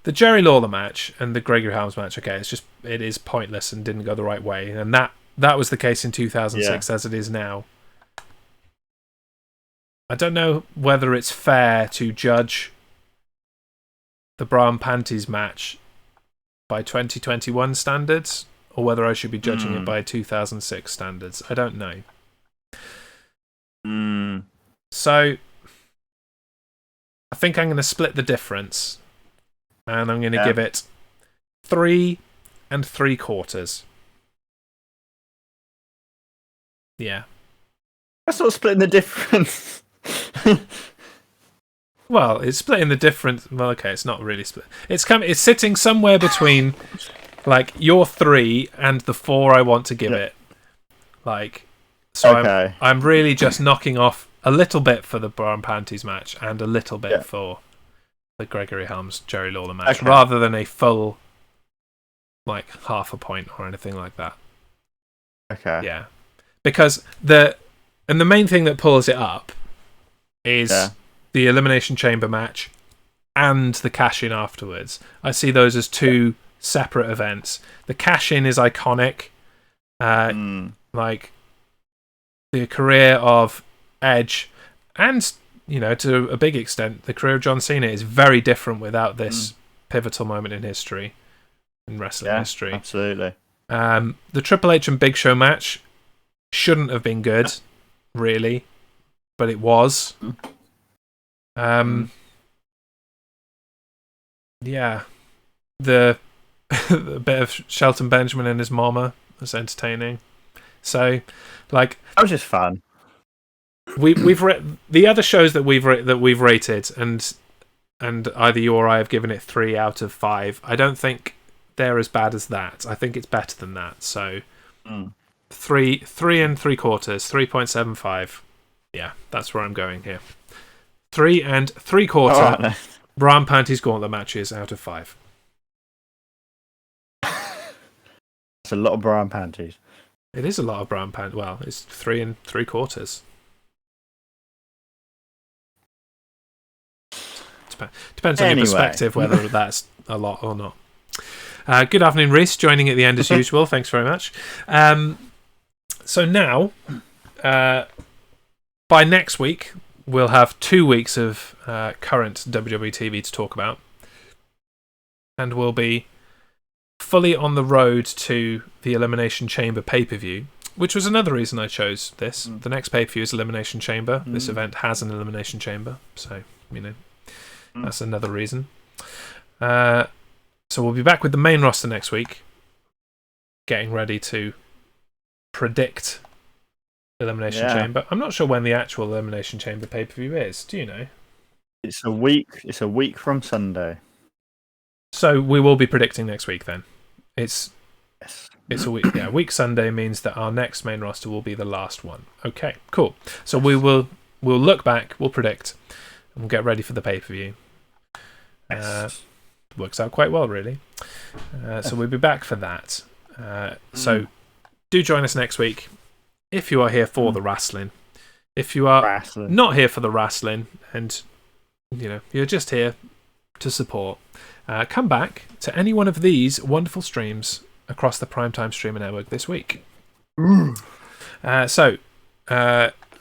the Jerry Lawler match and the Gregory Helms match, okay, it is pointless and didn't go the right way. And that was the case in 2006 as it is now. I don't know whether it's fair to judge the bra and panties match by 2021 standards, or whether I should be judging it by 2006 standards. I don't know. So I think I'm going to split the difference, and I'm going to give it 3 3/4. Yeah. That's not splitting the difference. Well, it's splitting the difference. Well, okay, it's not really split. It's sitting somewhere between like your 3 and the 4 I want to give it. Like, so okay. I'm really just knocking off a little bit for the bra and panties match and a little bit for the Gregory Helms Jerry Lawler match, rather than a full like half a point or anything like that. Okay. Yeah, because the main thing that pulls it up is the Elimination Chamber match and the cash-in afterwards. I see those as 2 separate events. The cash-in is iconic. Like the career of Edge, and to a big extent the career of John Cena is very different without this pivotal moment in history, in wrestling history. Absolutely. The Triple H and Big Show match shouldn't have been good, really, but it was. Yeah, the bit of Shelton Benjamin and his mama was entertaining. So, like, that was just fun. We've the other shows that we've rated, and either you or I have given it 3 out of 5. I don't think they're as bad as that. I think it's better than that. So 3 3/4, 3.75. Yeah, that's where I'm going here. 3 3/4 bra and panties gauntlet matches out of 5. It's a lot of bra and panties. It is a lot of bra and panties. Well, it's 3 3/4. Depends on your perspective whether that's a lot or not. Good afternoon, Reese, joining at the end as usual. Thanks very much. So now, by next week, we'll have 2 weeks of current WWE TV to talk about, and we'll be fully on the road to the Elimination Chamber pay-per-view, which was another reason I chose this. The next pay-per-view is Elimination Chamber. This event has an Elimination Chamber, so that's another reason. So we'll be back with the main roster next week, getting ready to predict Elimination Chamber. I'm not sure when the actual Elimination Chamber pay-per-view is. Do you know? It's a week from Sunday. So we will be predicting next week then. It's a week. Yeah, week Sunday means that our next main roster will be the last one. Okay, cool. So we'll look back, we'll predict, and we'll get ready for the pay-per-view. Works out quite well, really. So we'll be back for that. So do join us next week if you are here for the wrestling. If you are not here for the wrestling and you're just here to support, come back to any one of these wonderful streams across the Primetime Streamer Network this week.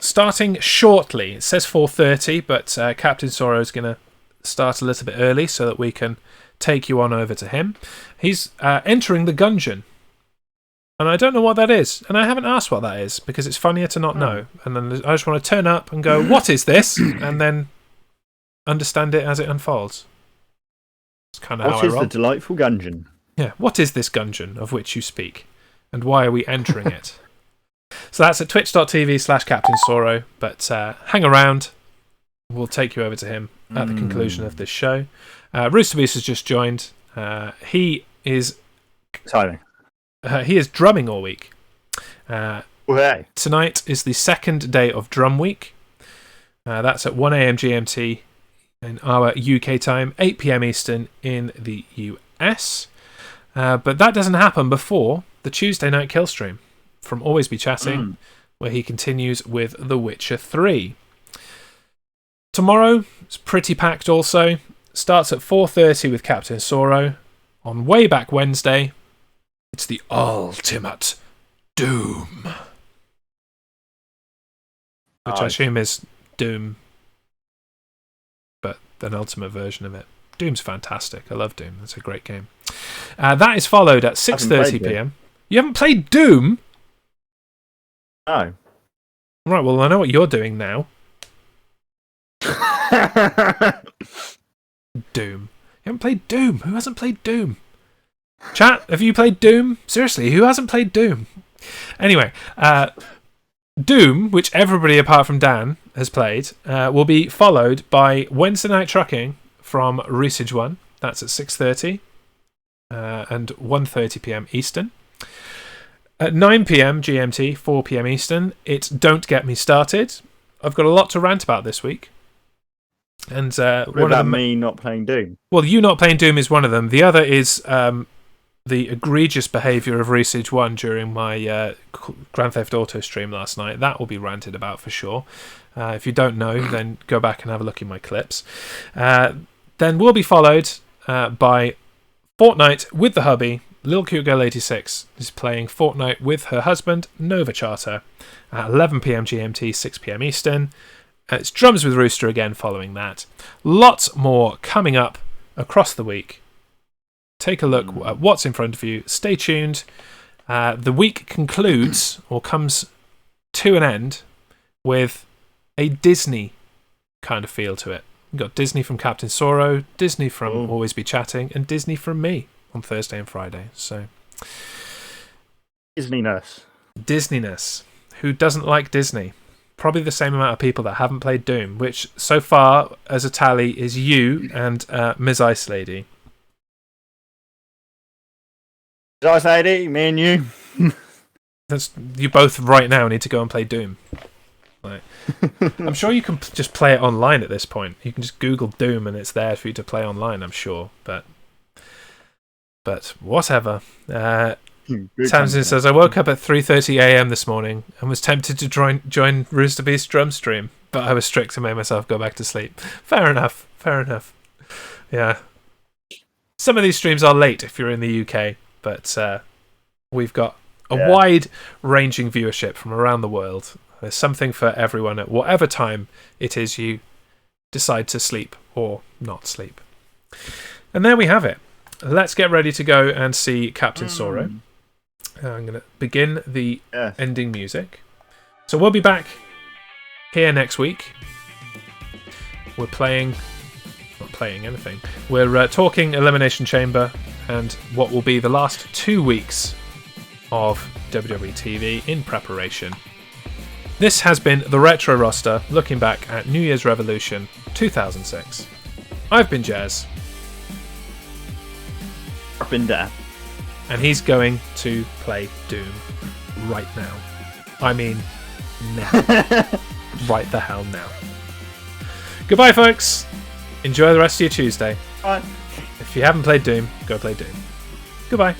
Starting shortly, it says 4:30, but Captain Sorrow is going to start a little bit early so that we can take you on over to him. He's entering the Gungeon, and I don't know what that is, and I haven't asked what that is because it's funnier to not know. And then I just want to turn up and go, "What is this?" and then understand it as it unfolds. It's kind of how I roll. What is the delightful Gungeon? Yeah, what is this Gungeon of which you speak, and why are we entering it? So that's at twitch.tv/Captain Sorrow, but hang around. We'll take you over to him at the conclusion of this show. Rooster Beast has just joined. He is exciting. He is drumming all week. Tonight is the second day of Drum Week. That's at 1 a.m. GMT in our UK time, 8 p.m. Eastern in the US. But that doesn't happen before the Tuesday night kill stream from Always Be Chatting, where he continues with The Witcher 3. Tomorrow is pretty packed also. Starts at 4:30 with Captain Sorrow. On Way Back Wednesday, it's the ultimate Doom. Which I assume is Doom an ultimate version of it. Doom's fantastic. I love Doom. It's a great game. That is followed at 6:30 p.m. You haven't played Doom? No. Right, well, I know what you're doing now. Doom. You haven't played Doom. Who hasn't played Doom? Chat, have you played Doom? Seriously, who hasn't played Doom? Anyway, Doom, which everybody apart from Dan has played, will be followed by Wednesday Night Trucking from Research 1. That's at 6:30 and 1:30 p.m. Eastern. At 9 p.m. GMT, 4 p.m. Eastern, it's Don't Get Me Started. I've got a lot to rant about this week. And what about me not playing Doom? Well, you not playing Doom is one of them. The other is the egregious behaviour of Research 1 during my Grand Theft Auto stream last night. That will be ranted about for sure. If you don't know, then go back and have a look in my clips. Then we'll be followed by Fortnite with the hubby. Little Cute Girl 86 is playing Fortnite with her husband, Nova Charter, at 11 p.m. GMT, 6 p.m. Eastern. It's Drums with Rooster again following that. Lots more coming up across the week. Take a look at what's in front of you. Stay tuned. The week concludes, or comes to an end, with a Disney kind of feel to it. You've got Disney from Captain Sorrow, Disney from Always Be Chatting, and Disney from me on Thursday and Friday. So Disneyness. Who doesn't like Disney? Probably the same amount of people that haven't played Doom, which so far as a tally is you and Ms. Ice Lady. Ms. Ice Lady, me and you. You both right now need to go and play Doom. Like, I'm sure you can just play it online at this point. You can just Google Doom and it's there for you to play online, I'm sure. But whatever. Tamsin says, I woke up at 3:30 a.m. this morning and was tempted to join Rooster Beast's drum stream, but I was strict and made myself go back to sleep. Fair enough. Yeah. Some of these streams are late if you're in the UK, but we've got a wide-ranging viewership from around the world. There's something for everyone at whatever time it is you decide to sleep or not sleep. And there we have it. Let's get ready to go and see Captain Sorrow. I'm going to begin the ending music. So we'll be back here next week. We're not playing anything. We're talking Elimination Chamber and what will be the last 2 weeks of WWE TV in preparation. This has been the Retro Roster, looking back at New Year's Revolution 2006. I've been Jez. I've been Dan. And he's going to play Doom right now. I mean, now. Right the hell now. Goodbye, folks. Enjoy the rest of your Tuesday. Bye. If you haven't played Doom, go play Doom. Goodbye.